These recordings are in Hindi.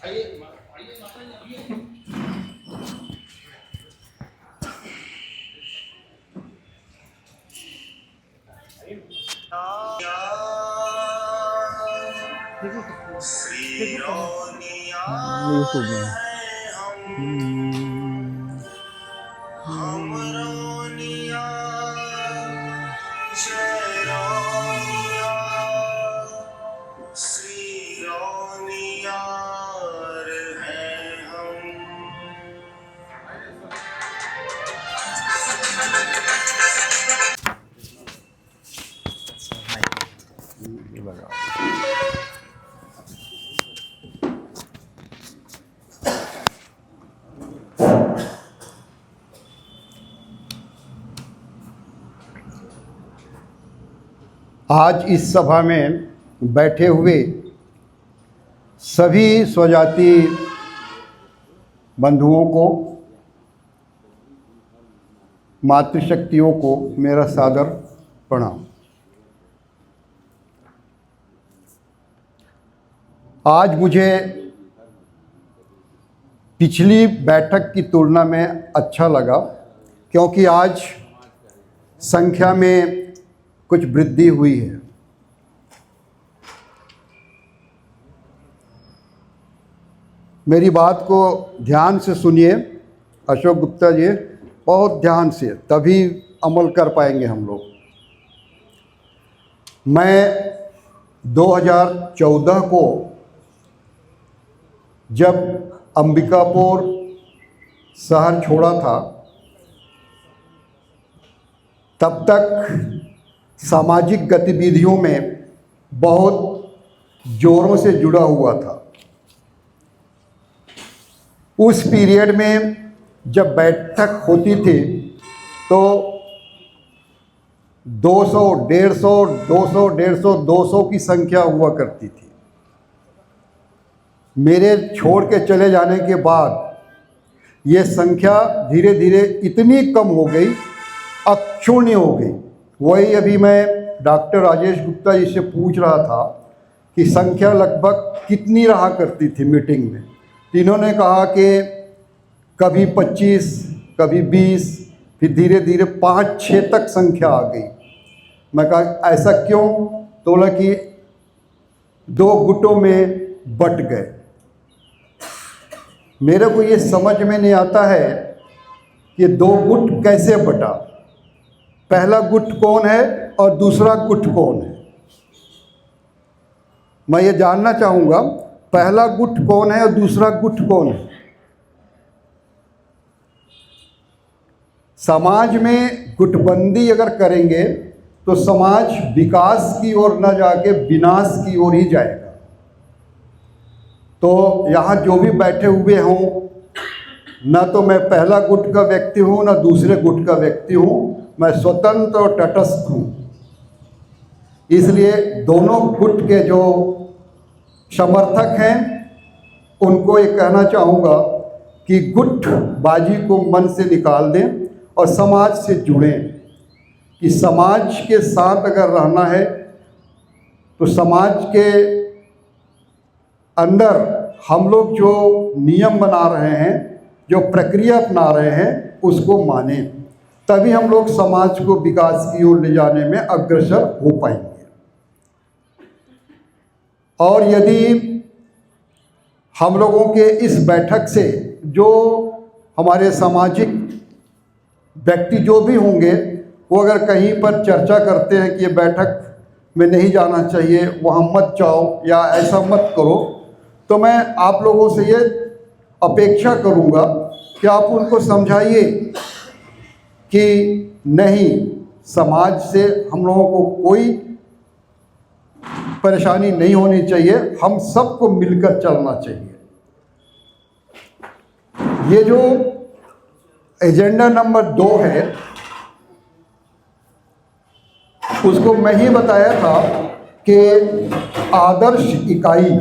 यूट्यूब में लगा। आज इस सभा में बैठे हुए सभी स्वजाति बंधुओं को, मातृशक्तियों को मेरा सादर प्रणाम। आज मुझे पिछली बैठक की तुलना में अच्छा लगा, क्योंकि आज संख्या में कुछ वृद्धि हुई है। मेरी बात को ध्यान से सुनिए अशोक गुप्ता जी, बहुत ध्यान से, तभी अमल कर पाएंगे हम लोग। मैं 2014 को जब अंबिकापुर शहर छोड़ा था, तब तक सामाजिक गतिविधियों में बहुत जोरों से जुड़ा हुआ था। उस पीरियड में जब बैठक होती थी तो 200, 150, 200, 150, 200 की संख्या हुआ करती थी। मेरे छोड़ के चले जाने के बाद ये संख्या धीरे धीरे इतनी कम हो गई, अक्षुण्य हो गई। वही अभी मैं डॉक्टर राजेश गुप्ता जी से पूछ रहा था कि संख्या लगभग कितनी रहा करती थी मीटिंग में। इन्होंने कहा कि कभी 25, कभी 20, फिर धीरे धीरे 5-6 तक संख्या आ गई। मैं कहा ऐसा क्यों? तो बोला कि 2 गुटों में बट गए। मेरे को ये समझ में नहीं आता है कि 2 गुट कैसे बटा। पहला गुट कौन है और दूसरा गुट कौन है? मैं ये जानना चाहूँगा, पहला गुट कौन है और दूसरा गुट कौन है? समाज में गुटबंदी अगर करेंगे तो समाज विकास की ओर न जाके विनाश की ओर ही जाएगा। तो यहाँ जो भी बैठे हुए हों, न तो मैं पहला गुट का व्यक्ति हूँ न दूसरे गुट का व्यक्ति हूँ, मैं स्वतंत्र और तटस्थ हूँ। इसलिए दोनों गुट के जो समर्थक हैं उनको ये कहना चाहूँगा कि गुटबाजी को मन से निकाल दें और समाज से जुड़ें। कि समाज के साथ अगर रहना है तो समाज के अंदर हम लोग जो नियम बना रहे हैं, जो प्रक्रिया अपना रहे हैं, उसको माने, तभी हम लोग समाज को विकास की ओर ले जाने में अग्रसर हो पाएंगे। और यदि हम लोगों के इस बैठक से जो हमारे सामाजिक व्यक्ति जो भी होंगे, वो अगर कहीं पर चर्चा करते हैं कि ये बैठक में नहीं जाना चाहिए, वहाँ मत जाओ या ऐसा मत करो, तो मैं आप लोगों से ये अपेक्षा करूँगा कि आप उनको समझाइए कि नहीं, समाज से हम लोगों को कोई परेशानी नहीं होनी चाहिए, हम सबको मिलकर चलना चाहिए। ये जो एजेंडा नंबर 2 है, उसको मैं ही बताया था कि आदर्श इकाई।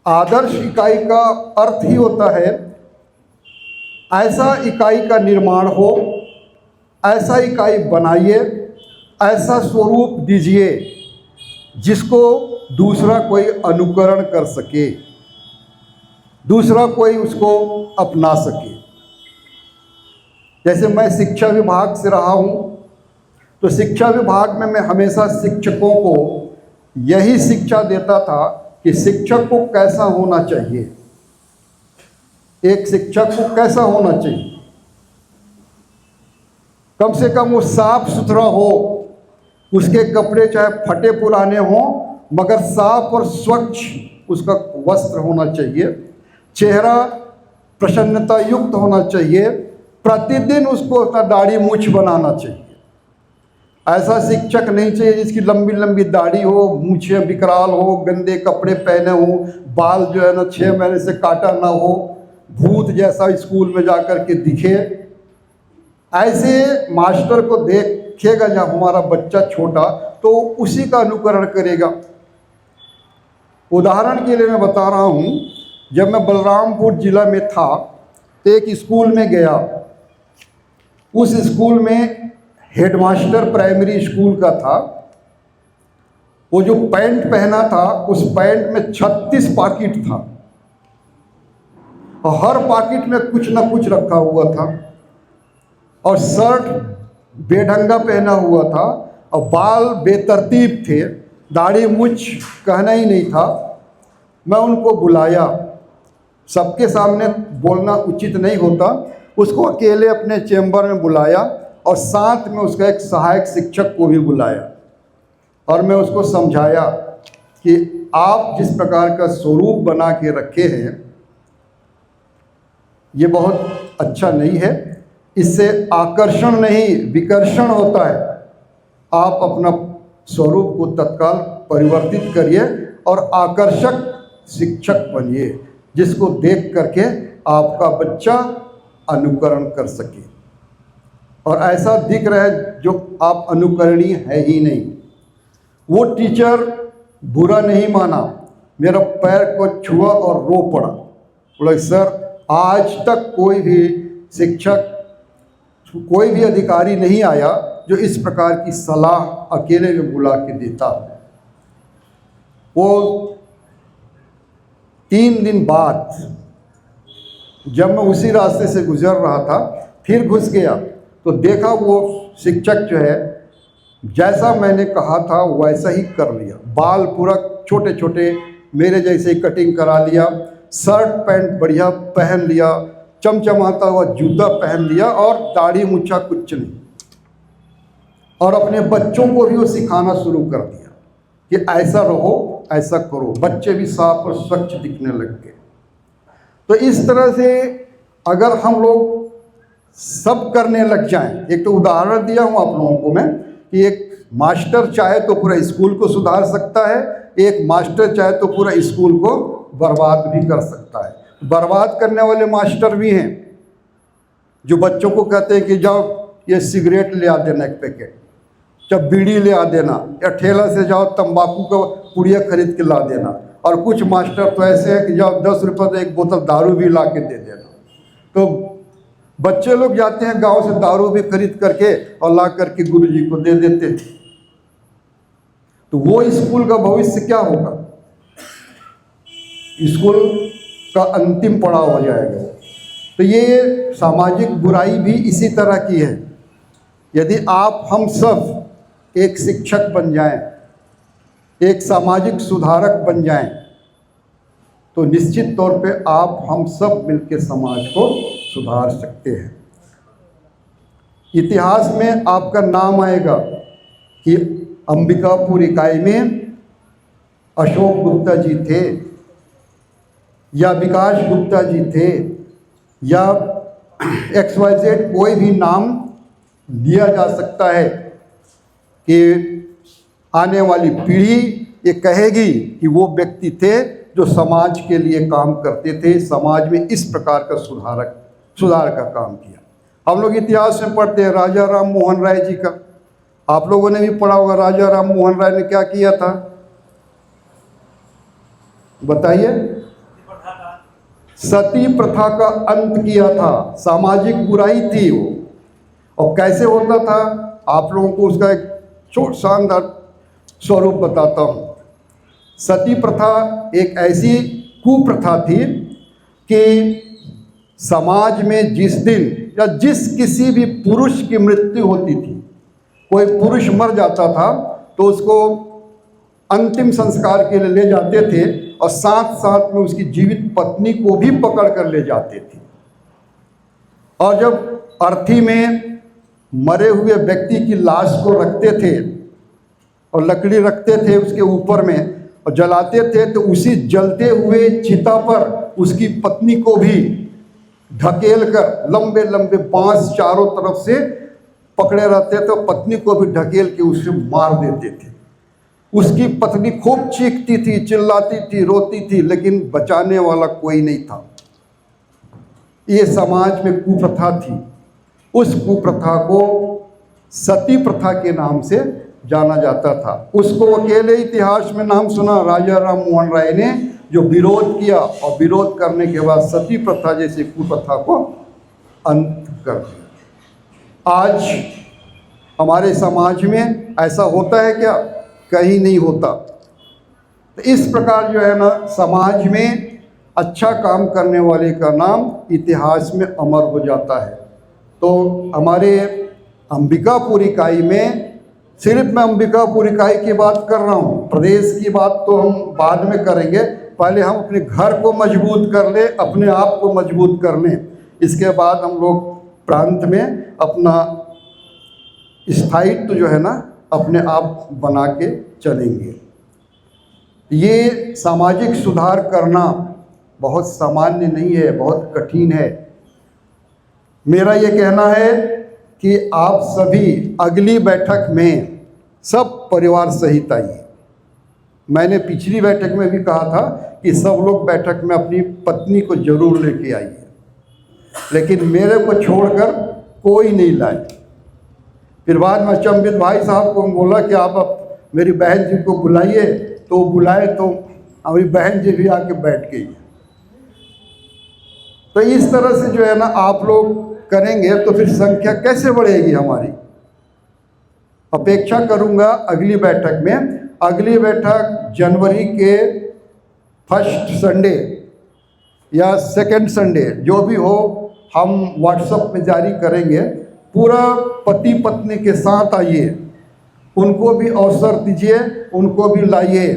आदर्श इकाई का अर्थ ही होता है ऐसा इकाई का निर्माण हो, ऐसा इकाई बनाइए, ऐसा स्वरूप दीजिए जिसको दूसरा कोई अनुकरण कर सके। दूसरा कोई उसको अपना सके। जैसे मैं शिक्षा विभाग से रहा हूँ, तो शिक्षा विभाग में मैं हमेशा शिक्षकों को यही शिक्षा देता था कि शिक्षक को कैसा होना चाहिए, एक शिक्षक को कैसा होना चाहिए। कम से कम वो साफ सुथरा हो, उसके कपड़े चाहे फटे पुराने हों मगर साफ और स्वच्छ उसका वस्त्र होना चाहिए, चेहरा प्रसन्नता युक्त होना चाहिए, प्रतिदिन उसको अपना दाढ़ी मूछ बनाना चाहिए। ऐसा शिक्षक नहीं चाहिए जिसकी लंबी लंबी दाढ़ी हो, मूछें विकराल हो, गंदे कपड़े पहने हो, बाल जो है ना 6 महीने से काटा ना हो, भूत जैसा स्कूल में जाकर के दिखे। ऐसे मास्टर को देखेगा जब हमारा बच्चा छोटा तो उसी का अनुकरण करेगा। उदाहरण के लिए मैं बता रहा हूँ, जब मैं बलरामपुर ज़िला में था तो एक स्कूल में गया। उस स्कूल में हेडमास्टर प्राइमरी स्कूल का था। वो जो पैंट पहना था उस पैंट में 36 पॉकेट था और हर पॉकेट में कुछ ना कुछ रखा हुआ था, और शर्ट बेढंगा पहना हुआ था और बाल बेतरतीब थे, दाढ़ी मूछ कहना ही नहीं था। मैं उनको बुलाया, सबके सामने बोलना उचित नहीं होता, उसको अकेले अपने चैम्बर में बुलाया और साथ में उसका एक सहायक शिक्षक को भी बुलाया और मैं उसको समझाया कि आप जिस प्रकार का स्वरूप बना के रखे हैं ये बहुत अच्छा नहीं है, इससे आकर्षण नहीं विकर्षण होता है। आप अपना स्वरूप को तत्काल परिवर्तित करिए और आकर्षक शिक्षक बनिए जिसको देख करके आपका बच्चा अनुकरण कर सके। और ऐसा दिख रहा है जो आप अनुकरणीय है ही नहीं। वो टीचर बुरा नहीं माना, मेरा पैर को छुआ और रो पड़ा, बोला सर आज तक कोई भी शिक्षक कोई भी अधिकारी नहीं आया जो इस प्रकार की सलाह अकेले में बुला के देता। वो 3 दिन बाद जब मैं उसी रास्ते से गुजर रहा था फिर घुस गया तो देखा वो शिक्षक जो है जैसा मैंने कहा था वैसा ही कर लिया। बाल पूरा छोटे छोटे मेरे जैसे ही कटिंग करा लिया, शर्ट पैंट बढ़िया पहन लिया, चमचमाता हुआ जूता पहन लिया और दाढ़ी मूछा कुछ नहीं। और अपने बच्चों को भी वो सिखाना शुरू कर दिया कि ऐसा रहो, ऐसा करो। बच्चे भी साफ और स्वच्छ दिखने लग गए। तो इस तरह से अगर हम लोग सब करने लग जाएं, एक तो उदाहरण दिया हूँ आप लोगों को मैं कि एक मास्टर चाहे तो पूरा स्कूल को सुधार सकता है, एक मास्टर चाहे तो पूरा स्कूल को बर्बाद भी कर सकता है। बर्बाद करने वाले मास्टर भी हैं जो बच्चों को कहते हैं कि जाओ ये सिगरेट ले आ देना एक पैकेट, जब बीड़ी ले आ देना, या ठेला से जाओ तंबाकू का पुड़िया खरीद के ला देना। और कुछ मास्टर तो ऐसे हैं कि जाओ 10 रुपये तो एक बोतल दारू भी ला के दे देना। तो बच्चे लोग जाते हैं गांव से दारू भी खरीद करके और ला करके गुरुजी को दे देते हैं। तो वो स्कूल का भविष्य क्या होगा? स्कूल का अंतिम पड़ाव हो जाएगा। तो ये सामाजिक बुराई भी इसी तरह की है। यदि आप हम सब एक शिक्षक बन जाएं, एक सामाजिक सुधारक बन जाएं, तो निश्चित तौर पे आप हम सब मिलकर समाज को सुधार सकते हैं। इतिहास में आपका नाम आएगा कि अंबिकापुर इकाई में अशोक गुप्ता जी थे या विकास गुप्ता जी थे या XYZ कोई भी नाम लिया जा सकता है कि आने वाली पीढ़ी ये कहेगी कि वो व्यक्ति थे जो समाज के लिए काम करते थे, समाज में इस प्रकार का सुधार का काम किया। हम लोग इतिहास में पढ़ते हैं राजा राम मोहन राय जी का, आप लोगों ने भी पढ़ा होगा। राजा राम मोहन राय ने क्या किया था बताइए? सती प्रथा का अंत किया था। सामाजिक बुराई थी वो, और कैसे होता था आप लोगों को उसका एक छोटा शानदार स्वरूप बताता हूँ। सती प्रथा एक ऐसी कुप्रथा थी कि समाज में जिस दिन या जिस किसी भी पुरुष की मृत्यु होती थी, कोई पुरुष मर जाता था तो उसको अंतिम संस्कार के लिए ले जाते थे और साथ साथ में उसकी जीवित पत्नी को भी पकड़ कर ले जाते थे। और जब अर्थी में मरे हुए व्यक्ति की लाश को रखते थे और लकड़ी रखते थे उसके ऊपर में और जलाते थे, तो उसी जलते हुए चिता पर उसकी पत्नी को भी ढकेल कर लंबे लंबे बांस चारों तरफ से पकड़े रहते थे, तो पत्नी को भी ढकेल के उसे मार देते थे। उसकी पत्नी खूब चीखती थी, चिल्लाती थी, रोती थी, लेकिन बचाने वाला कोई नहीं था। ये समाज में कुप्रथा थी। उस कुप्रथा को सती प्रथा के नाम से जाना जाता था। उसको अकेले इतिहास में नाम सुना राजा राम मोहन राय ने, जो विरोध किया और विरोध करने के बाद सती प्रथा जैसी कुप्रथा को अंत कर दिया। आज हमारे समाज में ऐसा होता है क्या? कहीं नहीं होता। तो इस प्रकार जो है ना, समाज में अच्छा काम करने वाले का नाम इतिहास में अमर हो जाता है। तो हमारे अंबिकापुर इकाई में, सिर्फ मैं अंबिकापुर इकाई की बात कर रहा हूँ, प्रदेश की बात तो हम बाद में करेंगे। पहले हम अपने घर को मजबूत कर लें, अपने आप को मजबूत कर लें, इसके बाद हम लोग प्रांत में अपना स्थायित्व जो है ना अपने आप बना के चलेंगे। ये सामाजिक सुधार करना बहुत सामान्य नहीं है, बहुत कठिन है। मेरा ये कहना है कि आप सभी अगली बैठक में सब परिवार सहित आइए। मैंने पिछली बैठक में भी कहा था कि सब लोग बैठक में अपनी पत्नी को जरूर लेके आइए, लेकिन मेरे को छोड़कर कोई नहीं लाए। फिर बाद में अचंभित भाई साहब को बोला कि आप मेरी बहन जी को बुलाइए, तो बुलाए तो हमारी बहन जी भी आके बैठ गई। तो इस तरह से जो है ना आप लोग करेंगे तो फिर संख्या कैसे बढ़ेगी हमारी। अपेक्षा करूंगा अगली बैठक में, अगली बैठक जनवरी के फर्स्ट संडे या सेकंड संडे जो भी हो, हम व्हाट्सएप में जारी करेंगे। पूरा पति पत्नी के साथ आइए, उनको भी अवसर दीजिए, उनको भी लाइए,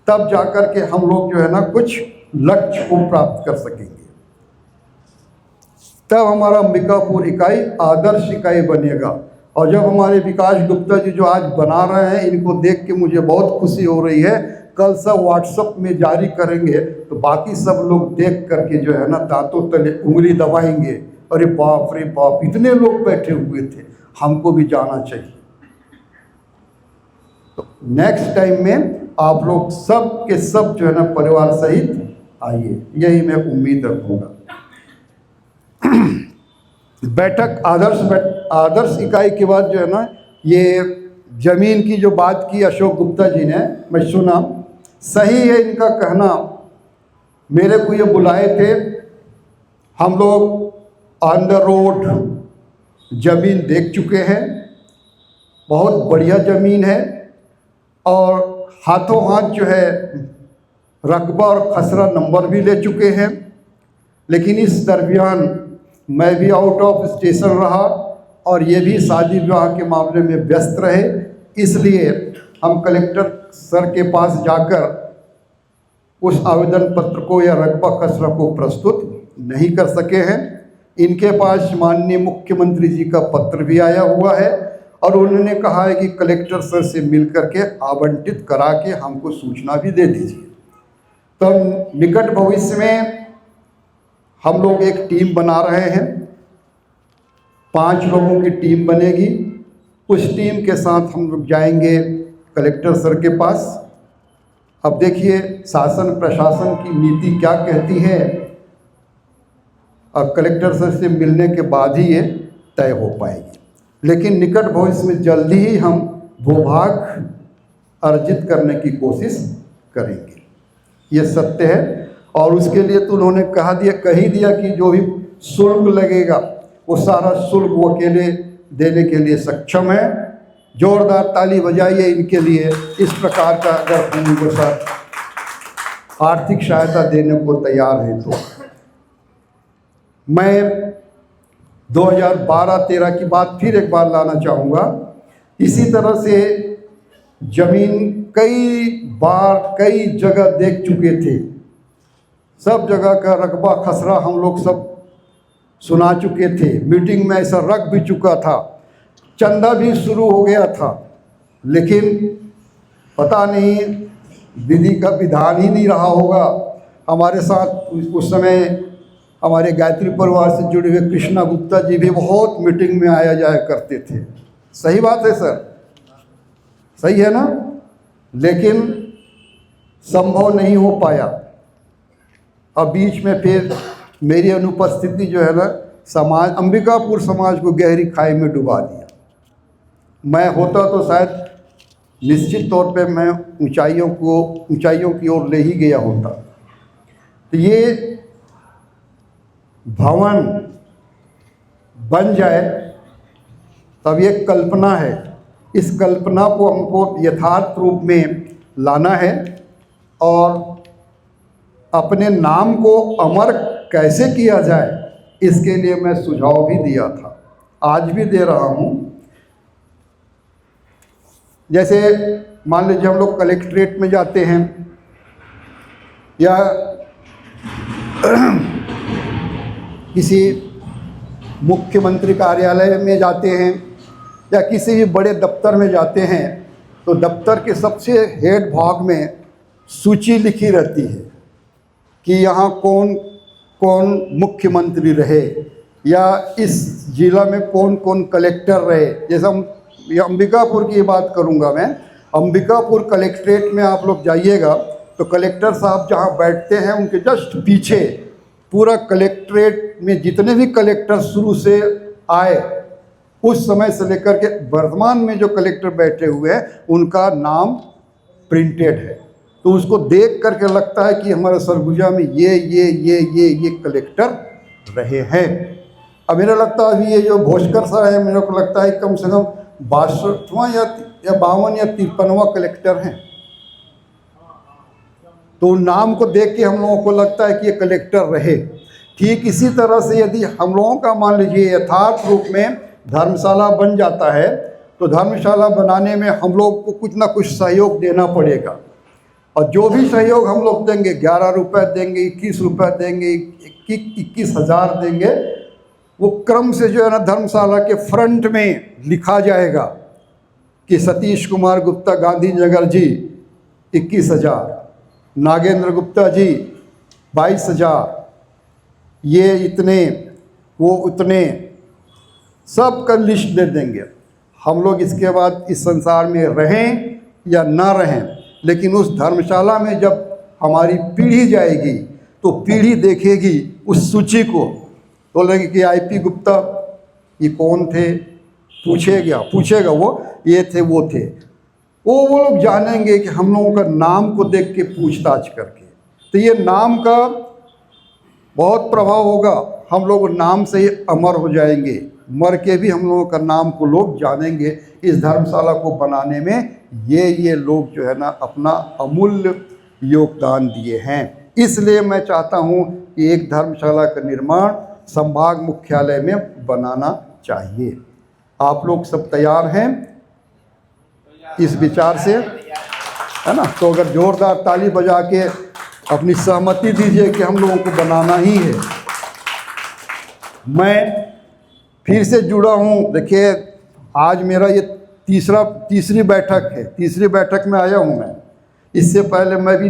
तब जाकर के हम लोग जो है ना कुछ लक्ष्य को प्राप्त कर सकेंगे। तब हमारा अंबिकापुर इकाई आदर्श इकाई बनेगा। और जब हमारे विकास गुप्ता जी जो आज बना रहे हैं, इनको देख के मुझे बहुत खुशी हो रही है। कल सब व्हाट्सएप में जारी करेंगे तो बाकी सब लोग देख करके जो है ना दांतों तले उंगली दबाएंगे, अरे बाप रे बाप, इतने लोग बैठे हुए थे, हमको भी जाना चाहिए। तो नेक्स्ट टाइम में आप लोग सब के सब जो है ना परिवार सहित आइए, यही मैं उम्मीद रखूँगा। बैठक आदर्श इकाई के बाद जो है ना, ये ज़मीन की जो बात की अशोक गुप्ता जी ने, मैं सुना, सही है इनका कहना। मेरे को ये बुलाए थे, हम लोग ऑन द रोड ज़मीन देख चुके हैं, बहुत बढ़िया ज़मीन है और हाथों हाथ जो है रकबा और खसरा नंबर भी ले चुके हैं। लेकिन इस दरमियान मैं भी आउट ऑफ स्टेशन रहा और ये भी शादी विवाह के मामले में व्यस्त रहे, इसलिए हम कलेक्टर सर के पास जाकर उस आवेदन पत्र को या रकबा खसरा को प्रस्तुत नहीं कर सके हैं। इनके पास माननीय मुख्यमंत्री जी का पत्र भी आया हुआ है और उन्होंने कहा है कि कलेक्टर सर से मिल करके आवंटित करा के हमको सूचना भी दे दीजिए। तो निकट भविष्य में हम लोग एक टीम बना रहे हैं, 5 लोगों की टीम बनेगी। उस टीम के साथ हम लोग जाएंगे कलेक्टर सर के पास। अब देखिए शासन प्रशासन की नीति क्या कहती है, अब कलेक्टर सर से मिलने के बाद ही ये तय हो पाएगी। लेकिन निकट भविष्य में जल्दी ही हम भूभाग अर्जित करने की कोशिश करेंगे, ये सत्य है। और उसके लिए तो उन्होंने कह ही दिया कि जो भी शुल्क लगेगा वो सारा शुल्क वो अकेले देने के लिए सक्षम है। जोरदार ताली बजाइए इनके लिए। इस प्रकार का अगर हम उनको साथ आर्थिक सहायता देने को तैयार है तो मैं 2012-13 की बात फिर एक बार लाना चाहूँगा। इसी तरह से ज़मीन कई बार कई जगह देख चुके थे, सब जगह का रकबा खसरा हम लोग सब सुना चुके थे, मीटिंग में ऐसा रख भी चुका था, चंदा भी शुरू हो गया था, लेकिन पता नहीं विधि का विधान ही नहीं रहा होगा। हमारे साथ उस समय हमारे गायत्री परिवार से जुड़े हुए कृष्णा गुप्ता जी भी बहुत मीटिंग में आया जाया करते थे। सही बात है सर, सही है ना, लेकिन संभव नहीं हो पाया। अब बीच में फिर मेरी अनुपस्थिति जो है ना, समाज अंबिकापुर समाज को गहरी खाई में डुबा दिया। मैं होता तो शायद निश्चित तौर पे मैं ऊंचाइयों की ओर ले ही गया होता। तो ये भवन बन जाए तब ये कल्पना है, इस कल्पना को हमको यथार्थ रूप में लाना है और अपने नाम को अमर कैसे किया जाए इसके लिए मैं सुझाव भी दिया था, आज भी दे रहा हूँ। जैसे मान लीजिए हम लोग कलेक्ट्रेट में जाते हैं या किसी मुख्यमंत्री कार्यालय में जाते हैं या किसी भी बड़े दफ्तर में जाते हैं, तो दफ्तर के सबसे हेड भाग में सूची लिखी रहती है कि यहाँ कौन कौन मुख्यमंत्री रहे या इस जिला में कौन कौन कलेक्टर रहे। जैसे हम अंबिकापुर की बात करूँगा मैं, अंबिकापुर कलेक्ट्रेट में आप लोग जाइएगा तो कलेक्टर साहब जहाँ बैठते हैं उनके जस्ट पीछे पूरा कलेक्ट्रेट में जितने भी कलेक्टर शुरू से आए उस समय से लेकर के वर्तमान में जो कलेक्टर बैठे हुए हैं उनका नाम प्रिंटेड है। तो उसको देख करके लगता है कि हमारे सरगुजा में ये कलेक्टर रहे हैं। अब मेरा लगता है अभी ये जो भोजकर साहब है, मेरे को लगता है कम से कम 62वां या 52 या 53वां कलेक्टर हैं। तो नाम को देख के हम लोगों को लगता है कि ये कलेक्टर रहे। ठीक इसी तरह से यदि हम लोगों का मान लीजिए यथार्थ रूप में धर्मशाला बन जाता है तो धर्मशाला बनाने में हम लोग को कुछ ना कुछ सहयोग देना पड़ेगा, और जो भी सहयोग हम लोग देंगे 11 रुपये देंगे, 21 रुपये देंगे, 21,000 देंगे, वो क्रम से जो है ना धर्मशाला के फ्रंट में लिखा जाएगा कि सतीश कुमार गुप्ता गांधीनगर जी 21,000, नागेंद्र गुप्ता जी 22,000, ये इतने वो उतने, सब का लिस्ट दे देंगे। हम लोग इसके बाद इस संसार में रहें या ना रहें, लेकिन उस धर्मशाला में जब हमारी पीढ़ी जाएगी तो पीढ़ी देखेगी उस सूची को, बोलेंगे कि आईपी गुप्ता ये कौन थे, पूछेगा वो ये थे वो थे, वो लोग जानेंगे कि हम लोगों का नाम को देख के पूछताछ करके। तो ये नाम का बहुत प्रभाव होगा, हम लोग नाम से ही अमर हो जाएंगे, मर के भी हम लोगों का नाम को लोग जानेंगे। इस धर्मशाला को बनाने में ये लोग जो है ना अपना अमूल्य योगदान दिए हैं। इसलिए मैं चाहता हूँ कि एक धर्मशाला का निर्माण संभाग मुख्यालय में बनाना चाहिए। आप लोग सब तैयार हैं इस विचार से, है ना? तो अगर जोरदार ताली बजा के अपनी सहमति दीजिए कि हम लोगों को बनाना ही है। मैं फिर से जुड़ा हूँ, देखिए आज मेरा ये तीसरी बैठक है, तीसरी बैठक में आया हूँ मैं। इससे पहले मैं भी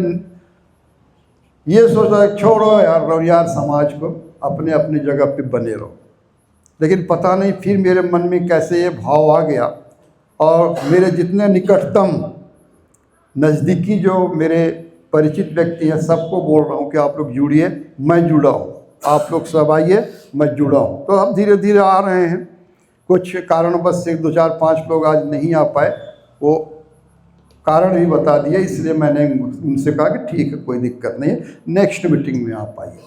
ये सोचा छोड़ो यार समाज को अपने अपनी जगह पे बने रहो, लेकिन पता नहीं फिर मेरे मन में कैसे ये भाव आ गया और मेरे जितने निकटतम नज़दीकी जो मेरे परिचित व्यक्ति हैं सबको बोल रहा हूँ कि आप लोग जुड़िए, मैं जुड़ा हूँ, आप लोग सब आइए, मैं जुड़ा हूँ। तो हम धीरे धीरे आ रहे हैं। कुछ कारणवश से 2, 4, 5 लोग आज नहीं आ पाए, वो कारण भी बता दिया, इसलिए मैंने उनसे कहा कि ठीक है कोई दिक्कत नहीं है, नेक्स्ट मीटिंग में आप आइए।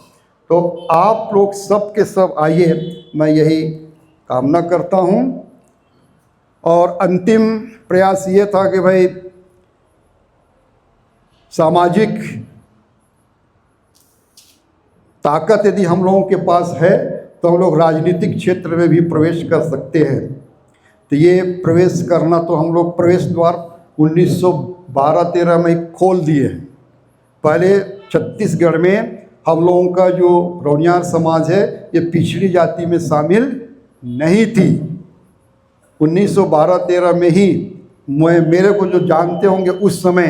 तो आप लोग सब के सब आइए, मैं यही कामना करता हूँ। और अंतिम प्रयास ये था कि भाई सामाजिक ताकत यदि हम लोगों के पास है तो हम लोग राजनीतिक क्षेत्र में भी प्रवेश कर सकते हैं। तो ये प्रवेश करना तो हम लोग प्रवेश द्वार 1912-13 में खोल दिए हैं। पहले छत्तीसगढ़ में हम लोगों का जो रौनियार समाज है ये पिछड़ी जाति में शामिल नहीं थी। 1912-13 में ही मेरे को जो जानते होंगे उस समय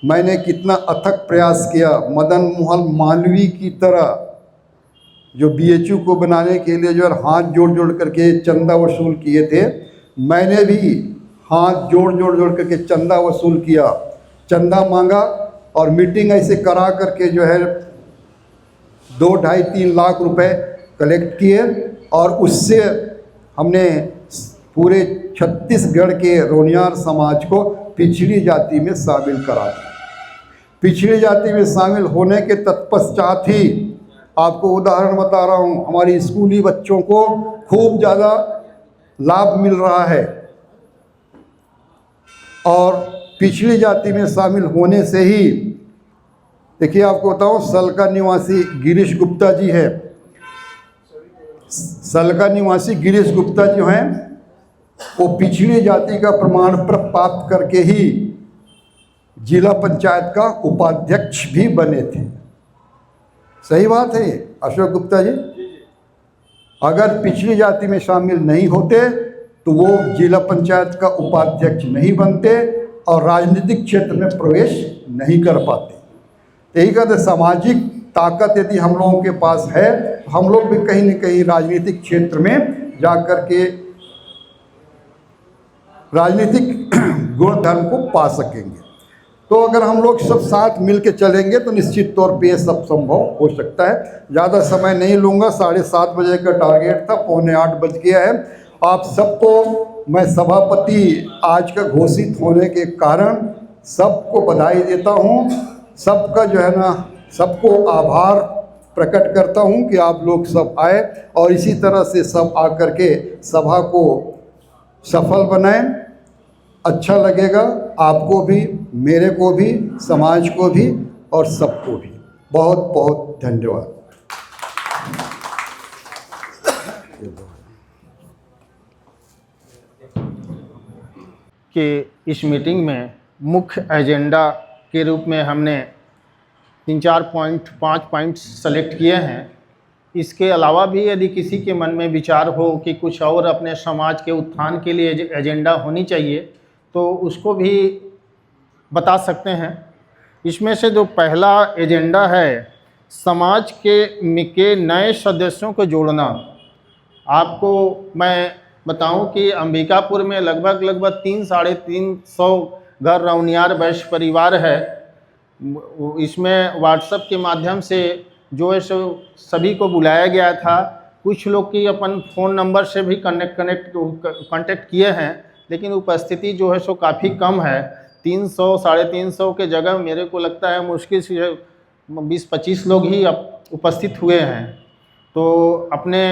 मैंने कितना अथक प्रयास किया, मदन मोहन मालवीय की तरह जो बीएचयू को बनाने के लिए जो है हाथ जोड़ जोड़ करके चंदा वसूल किए थे, मैंने भी हाथ जोड़ करके चंदा वसूल किया, चंदा मांगा और मीटिंग ऐसे करा करके जो है 2, 2.5, 3 लाख रुपए कलेक्ट किए और उससे हमने पूरे छत्तीसगढ़ के रौनियार समाज को पिछड़ी जाति में शामिल करा दिया। पिछड़ी जाति में शामिल होने के तत्पश्चात ही आपको उदाहरण बता रहा हूँ, हमारी स्कूली बच्चों को खूब ज़्यादा लाभ मिल रहा है। और पिछड़ी जाति में शामिल होने से ही देखिए आपको बताऊँ, सलका निवासी गिरीश गुप्ता जी है, सलका निवासी गिरीश गुप्ता जो हैं वो पिछड़ी जाति का प्रमाण पत्र प्राप्त करके ही जिला पंचायत का उपाध्यक्ष भी बने थे। सही बात है अशोक गुप्ता जी। अगर पिछड़ी जाति में शामिल नहीं होते तो वो जिला पंचायत का उपाध्यक्ष नहीं बनते और राजनीतिक क्षेत्र में प्रवेश नहीं कर पाते। यही कहते सामाजिक ताकत यदि हम लोगों के पास है तो हम लोग भी कहीं न कहीं राजनीतिक क्षेत्र में जा कर के राजनीतिक गुण धर्म को पा सकेंगे। तो अगर हम लोग सब साथ मिल के चलेंगे तो निश्चित तौर पे ये सब संभव हो सकता है। ज़्यादा समय नहीं लूँगा, 7:30 बजे का टारगेट था, 7:45 बज गया है। आप सबको मैं सभापति आज का घोषित होने के कारण सबको बधाई देता हूँ। सबका जो है ना, सबको आभार प्रकट करता हूँ कि आप लोग सब आए और इसी तरह से सब आकर के सभा को सफल बनाएं। अच्छा लगेगा आपको भी, मेरे को भी, समाज को भी और सबको भी। बहुत बहुत धन्यवाद। कि इस मीटिंग में मुख्य एजेंडा के रूप में हमने 5 पॉइंट सेलेक्ट किए हैं। इसके अलावा भी यदि किसी के मन में विचार हो कि कुछ और अपने समाज के उत्थान के लिए एजेंडा होनी चाहिए तो उसको भी बता सकते हैं। इसमें से जो पहला एजेंडा है समाज के नए सदस्यों को जोड़ना। आपको मैं बताऊं कि अंबिकापुर में लगभग 300-350 घर रौनियार वैश्य परिवार है। इसमें व्हाट्सएप के माध्यम से जो है सो सभी को बुलाया गया था। कुछ लोग की अपन फ़ोन नंबर से भी कांटेक्ट किए हैं, लेकिन उपस्थिति जो है सो काफ़ी कम है। 300-350 के जगह मेरे को लगता है मुश्किल से 20-25 लोग ही उपस्थित हुए हैं। तो अपने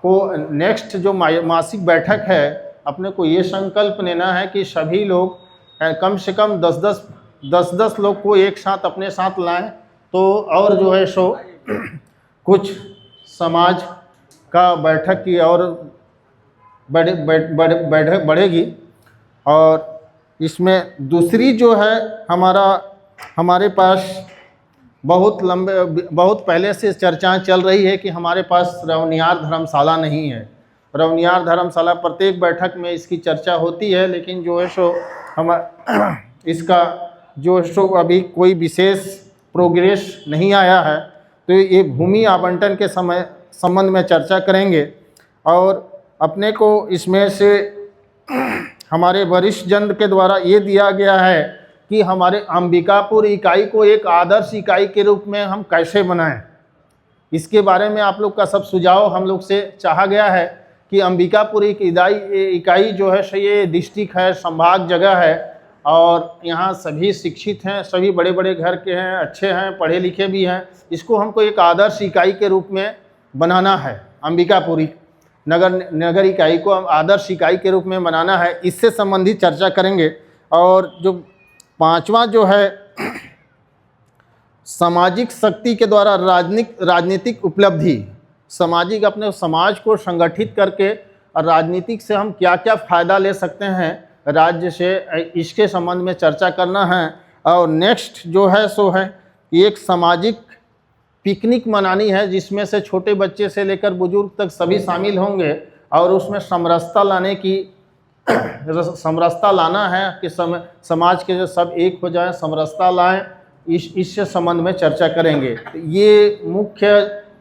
को नेक्स्ट जो मासिक बैठक है, अपने को ये संकल्प लेना है कि सभी लोग कम से कम 10-10 लोग को एक साथ अपने साथ लाएं, तो और जो है सो कुछ समाज का बैठक की और बढ़ेगी। और इसमें दूसरी जो है हमारे पास बहुत पहले से चर्चाएं चल रही है कि हमारे पास रौनियार धर्मशाला नहीं है। रौनियार धर्मशाला प्रत्येक बैठक में इसकी चर्चा होती है, लेकिन जो है सो इसका जो है सो अभी कोई विशेष प्रोग्रेस नहीं आया है। तो ये भूमि आवंटन के संबंध में चर्चा करेंगे। और अपने को इसमें से हमारे वरिष्ठ जन के द्वारा ये दिया गया है कि हमारे अंबिकापुर इकाई को एक आदर्श इकाई के रूप में हम कैसे बनाएं। इसके बारे में आप लोग का सब सुझाव हम लोग से चाहा गया है कि अंबिकापुर इकाई जो है सो ये डिस्ट्रिक्ट है, संभाग जगह है और यहाँ सभी शिक्षित हैं, सभी बड़े बड़े घर के हैं, अच्छे हैं, पढ़े लिखे भी हैं। इसको हमको एक आदर्श इकाई के रूप में बनाना है। अंबिकापुरी नगर इकाई को आदर्श इकाई के रूप में बनाना है। इससे संबंधित चर्चा करेंगे। और जो 5वां जो है सामाजिक शक्ति के द्वारा राजनीतिक उपलब्धि। सामाजिक अपने समाज को संगठित करके और राजनीतिक से हम क्या क्या फ़ायदा ले सकते हैं राज्य से, इसके संबंध में चर्चा करना है। और नेक्स्ट जो है सो है एक सामाजिक पिकनिक मनानी है, जिसमें से छोटे बच्चे से लेकर बुजुर्ग तक सभी शामिल होंगे और उसमें समरसता लाने की समरसता लाना है कि समाज के जो सब एक हो जाए, समरसता लाएं, इससे संबंध में चर्चा करेंगे। ये मुख्य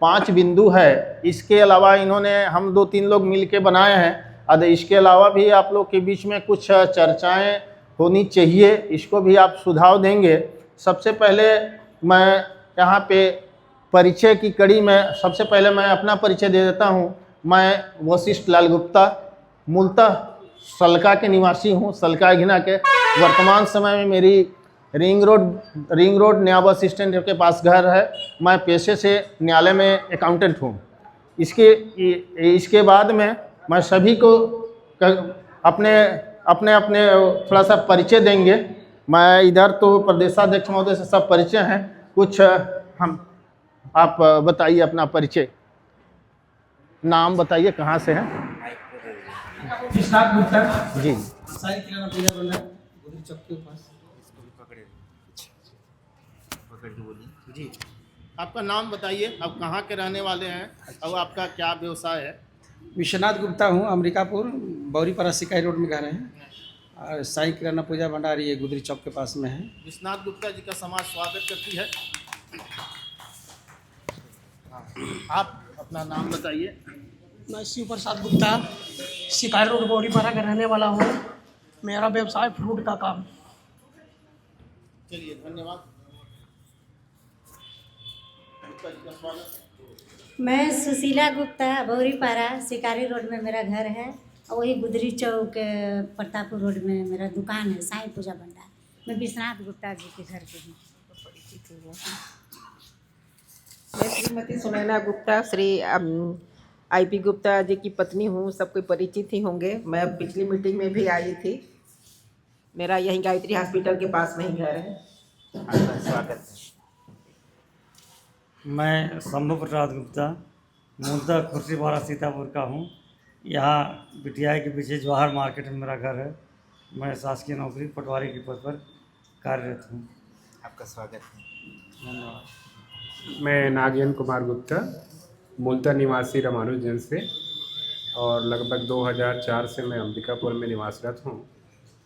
5 बिंदु है। इसके अलावा इन्होंने हम 2-3 लोग मिलके बनाए हैं। अब इसके अलावा भी आप लोग के बीच में कुछ चर्चाएं होनी चाहिए, इसको भी आप सुझाव देंगे। सबसे पहले मैं यहाँ पे परिचय की कड़ी में सबसे पहले मैं अपना परिचय दे देता हूँ। मैं वशिष्ठ लाल गुप्ता, मूलतः सलका के निवासी हूँ, सलका घिना के। वर्तमान समय में मेरी रिंग रोड नया बस स्टैंड के पास घर है। मैं पेशे से न्यायालय में अकाउंटेंट हूँ। इसके बाद में मैं सभी को अपने अपने अपने थोड़ा सा परिचय देंगे। मैं इधर तो प्रदेशाध्यक्ष महोदय से सब परिचय हैं, कुछ हम आप बताइए अपना परिचय, नाम बताइए, कहाँ से हैं? विश्वनाथ गुप्ता जी। साई किराना पूजा बंदा गुदरी चौक के पास। जी, आपका नाम बताइए, आप कहाँ के रहने वाले हैं और आपका क्या व्यवसाय है? विश्वनाथ गुप्ता हूँ, अमरिकापुर बौरीपारा सिकाई रोड में घर है। और साई किराना पूजा भंडार ये गुदरी चौक के पास में है। विश्वनाथ गुप्ता जी का समाज स्वागत करती है। आप अपना नाम बताइए। मैं शिव प्रसाद गुप्ता शिकारी रोड बौरीपारा का रहने वाला हूँ। मेरा व्यवसाय फ्रूट का काम। चलिए, धन्यवाद। मैं सुशीला गुप्ता, बौरीपारा शिकारी रोड में मेरा घर है और वही गुदरी चौक प्रतापपुर रोड में मेरा दुकान है, साईं पूजा भंडार। मैं विश्वनाथ गुप्ता जी के घर पे हूँ। मैं श्रीमती सुनैना गुप्ता श्री आईपी गुप्ता जी की पत्नी हूँ। सब कोई परिचित ही होंगे। मैं पिछली मीटिंग में भी आई थी। मेरा यहीं गायत्री हॉस्पिटल के पास में ही घर है। आपका स्वागत है। मैं शंभू प्रसाद गुप्ता, मूलतः खुर्सीपारा सीतापुर का हूँ। यहाँ बिटिया के पीछे जवाहर मार्केट में मेरा घर है। मैं शासकीय नौकरी पटवारी के पद पर कार्यरत हूँ। आपका स्वागत है। धन्यवाद। मैं नागयन कुमार गुप्ता, मूलतः निवासी रामानुजगंज से, और लगभग 2004 से मैं अंबिकापुर में निवासरत हूँ।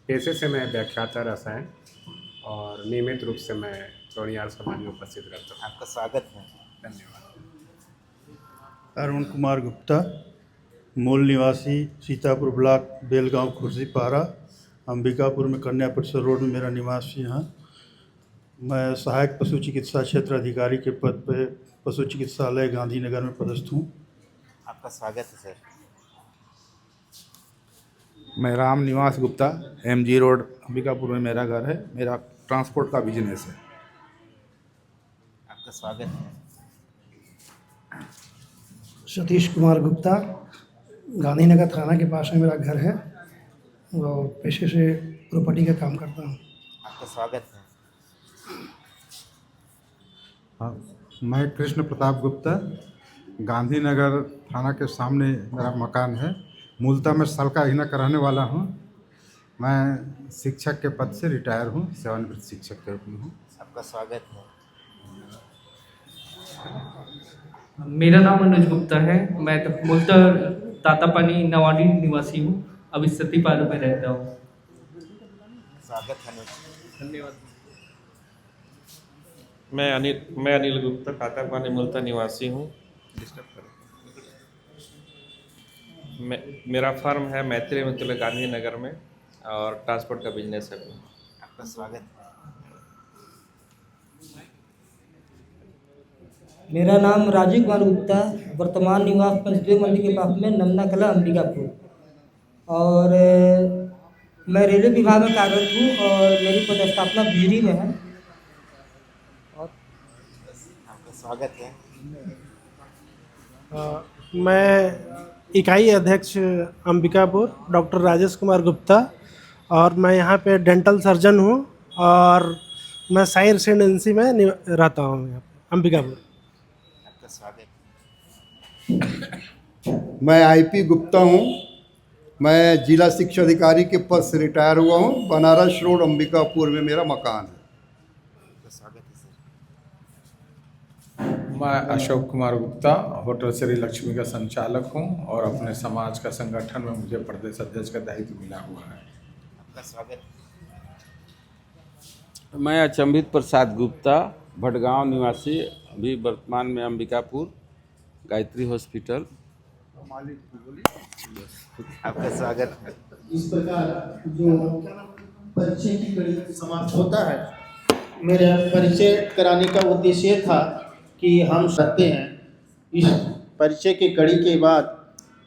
पेशे से मैं व्याख्याता रसायन और नियमित रूप से मैं चौड़ियार समाज में उपस्थित रहता हूँ। आपका स्वागत है। धन्यवाद। अरुण कुमार गुप्ता, मूल निवासी सीतापुर ब्लॉक बेलगांव खुर्सीपारा, अंबिकापुर में कन्या परिसर रोड में मेरा निवास यहाँ। मैं सहायक पशु चिकित्सा क्षेत्र अधिकारी के पद पर पशु चिकित्सालय गांधीनगर में पदस्थ हूँ। आपका स्वागत है सर। मैं राम निवास गुप्ता, एमजी रोड अंबिकापुर में मेरा घर है। मेरा ट्रांसपोर्ट का बिजनेस है। आपका स्वागत है। सतीश कुमार गुप्ता, गांधीनगर थाना के पास में मेरा घर है और पेशे से प्रॉपर्टी का काम करता हूँ। आपका स्वागत है। हाँ, मैं कृष्ण प्रताप गुप्ता, गांधीनगर थाना के सामने मेरा मकान है। मूलतः मैं सलका हिना का रहने वाला हूँ। मैं शिक्षक के पद से रिटायर हूँ, सेवानिवृत्त शिक्षक के रूप में हूँ। आपका स्वागत है। मेरा नाम अनुज गुप्ता है। मैं मूलतः तातापानी नवाडी निवासी हूँ। अभी सतीपाल में रहता हूँ। स्वागत है अनुज। धन्यवाद। मैं अनिल गुप्ता, कातापानी मूलतः निवासी हूँ। मेरा फर्म है मैत्री मित्र गांधीनगर में और ट्रांसपोर्ट का बिजनेस है। आपका स्वागत है। मेरा नाम राजीव कुमार गुप्ता, वर्तमान निवास पंचदेव मंदिर के पास में नमना कला अंबिकापुर, और मैं रेलवे विभाग में कार्यरत हूँ और मेरी पदस्थापना बिजली में है। आपका स्वागत है। मैं इकाई अध्यक्ष अंबिकापुर डॉक्टर राजेश कुमार गुप्ता, और मैं यहाँ पे डेंटल सर्जन हूँ और मैं साई रेसिडेंसी में रहता हूँ यहाँ पे अंबिकापुर। आपका स्वागत। मैं आईपी गुप्ता हूँ। मैं जिला शिक्षा अधिकारी के पद से रिटायर हुआ हूँ। बनारस रोड अंबिकापुर में मेरा मकान है। मैं अशोक कुमार गुप्ता होटल श्री लक्ष्मी का संचालक हूं और अपने समाज का संगठन में मुझे प्रदेश अध्यक्ष का दायित्व मिला हुआ है। आपका स्वागत। मैं अचंभित प्रसाद गुप्ता भटगांव निवासी, अभी वर्तमान में अंबिकापुर गायत्री हॉस्पिटल। आपका स्वागत। इस प्रकार जो परिचय की कड़ी समाप्त होता है, मेरा परिचय कराने का उद्देश्य था कि हम सकते हैं। इस परिचय की कड़ी के बाद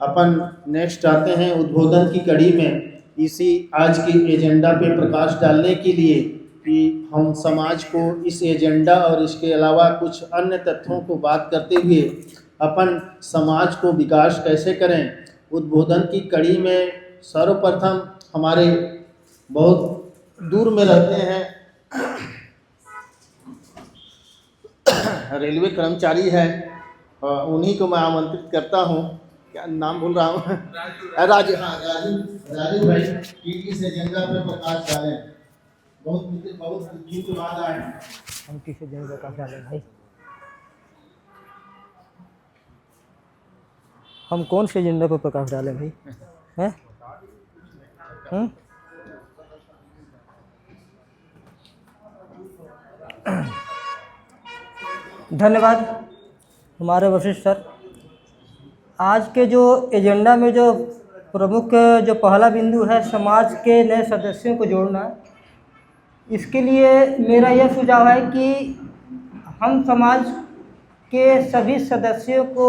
अपन नेक्स्ट आते हैं उद्बोधन की कड़ी में, इसी आज की एजेंडा पे प्रकाश डालने के लिए कि हम समाज को इस एजेंडा और इसके अलावा कुछ अन्य तथ्यों को बात करते हुए अपन समाज को विकास कैसे करें। उद्बोधन की कड़ी में सर्वप्रथम हमारे बहुत दूर में रहते हैं रेलवे कर्मचारी हैं, उन्हीं को मैं आमंत्रित करता हूं। क्या नाम भूल रहा हूं? राजू भाई कि इस एजेंडा पर प्रकाश डालें। बहुत दिन के बाद आए। हम किस एजेंडा पर प्रकाश डालें भाई? हम कौन से एजेंडा पर प्रकाश डालें भाई? हैं? धन्यवाद हमारे वशिष्ठ सर। आज के जो एजेंडा में जो प्रमुख जो पहला बिंदु है समाज के नए सदस्यों को जोड़ना, इसके लिए मेरा यह सुझाव है कि हम समाज के सभी सदस्यों को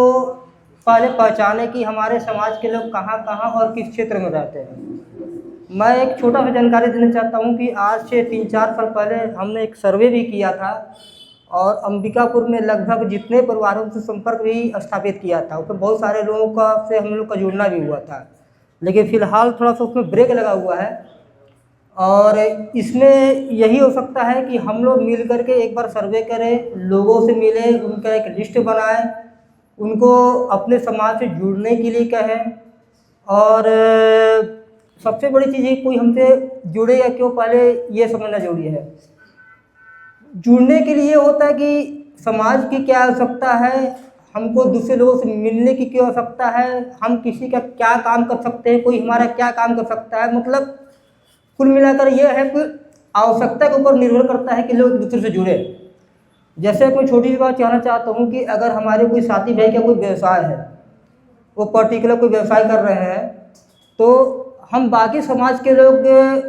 पहले पहचाने कि हमारे समाज के लोग कहाँ कहाँ और किस क्षेत्र में रहते हैं। मैं एक छोटा सा जानकारी देना चाहता हूँ कि आज से 3-4 साल पहले हमने एक सर्वे भी किया था और अंबिकापुर में लगभग जितने परिवारों से संपर्क भी स्थापित किया था, उसमें बहुत सारे लोगों का से हम लोग का जुड़ना भी हुआ था, लेकिन फ़िलहाल थोड़ा सा उसमें ब्रेक लगा हुआ है। और इसमें यही हो सकता है कि हम लोग मिल करके एक बार सर्वे करें, लोगों से मिलें, उनका एक लिस्ट बनाएं, उनको अपने समाज से जुड़ने के लिए कहें। और सबसे बड़ी चीज़ है कोई हमसे जुड़े या क्यों, पहले ये समझना जरूरी है। जुड़ने के लिए होता है कि समाज की क्या आवश्यकता है, हमको दूसरे लोगों से मिलने की क्यों आवश्यकता है, हम किसी का क्या काम कर सकते हैं, कोई हमारा क्या काम कर सकता है। मतलब कुल मिलाकर यह है कि आवश्यकता के ऊपर निर्भर करता है कि लोग एक दूसरे से जुड़े। जैसे कोई छोटी सी बात कहना चाहता हूँ कि अगर हमारे कोई साथी भाई का कोई व्यवसाय है, वो पर्टिकुलर कोई व्यवसाय कर रहे हैं, तो हम बाकी समाज के लोग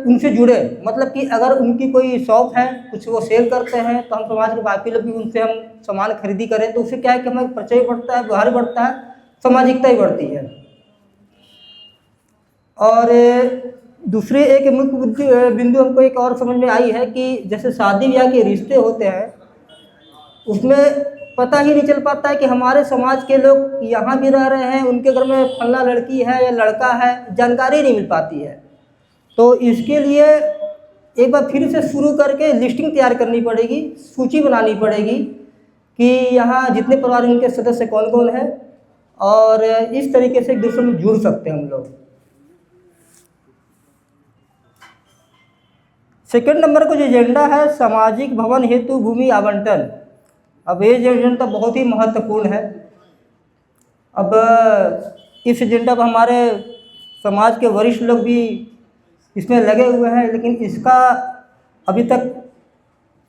उनसे जुड़े। मतलब कि अगर उनकी कोई शॉप है, कुछ वो सेल करते हैं, तो हम समाज के बाकी लोग भी उनसे हम सामान खरीदी करें, तो उससे क्या है कि हमारा परिचय बढ़ता है, व्यवहार बढ़ता है, सामाजिकता ही बढ़ती है। और दूसरे एक मुख्य बिंदु हमको एक और समझ में आई है कि जैसे शादी ब्याह के रिश्ते होते हैं, उसमें पता ही नहीं चल पाता है कि हमारे समाज के लोग यहाँ भी रह रहे हैं, उनके घर में फलना लड़की है या लड़का है, जानकारी नहीं मिल पाती है। तो इसके लिए एक बार फिर से शुरू करके लिस्टिंग तैयार करनी पड़ेगी, सूची बनानी पड़ेगी कि यहाँ जितने परिवार उनके सदस्य कौन कौन है, और इस तरीके से एक दूसरे में जुड़ सकते हैं हम लोग। सेकंड नंबर का जो एजेंडा है सामाजिक भवन हेतु भूमि आवंटन। अब ये एजेंडा बहुत ही महत्वपूर्ण है। अब इस एजेंडा पर हमारे समाज के वरिष्ठ लोग भी इसमें लगे हुए हैं, लेकिन इसका अभी तक